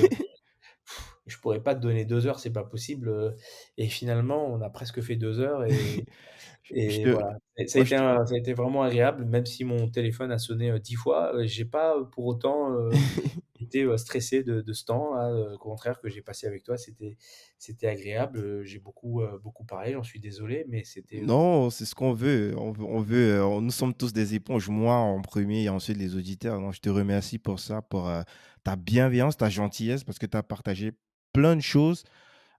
je pourrais pas te donner 2 heures, c'est pas possible, et finalement, on a presque fait 2 heures Je et te voilà. Et moi je te ça a été vraiment agréable, même si mon téléphone a sonné, 10 fois, j'ai pas, pour autant, été, stressé de ce temps-là, au contraire que j'ai passé avec toi, c'était agréable, j'ai beaucoup parlé, j'en suis désolé, mais c'était, Non, c'est ce qu'on veut. Nous sommes tous des éponges, moi en premier et ensuite les auditeurs. Donc, je te remercie pour ça, pour ta bienveillance, ta gentillesse, parce que tu as partagé plein de choses,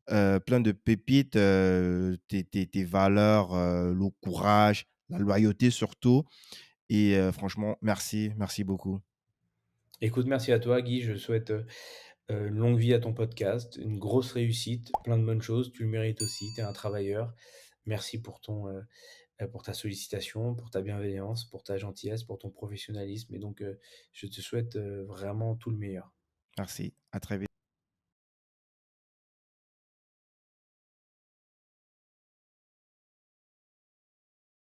plein de pépites, tes valeurs, le courage, la loyauté surtout. Et franchement, merci, merci beaucoup. écoute, merci à toi Guy, je souhaite, longue vie à ton podcast, une grosse réussite, plein de bonnes choses. Tu le mérites aussi, tu es un travailleur. Merci pour ta sollicitation, pour ta bienveillance, pour ta gentillesse, pour ton professionnalisme et donc je te souhaite, vraiment tout le meilleur. Merci. À très vite.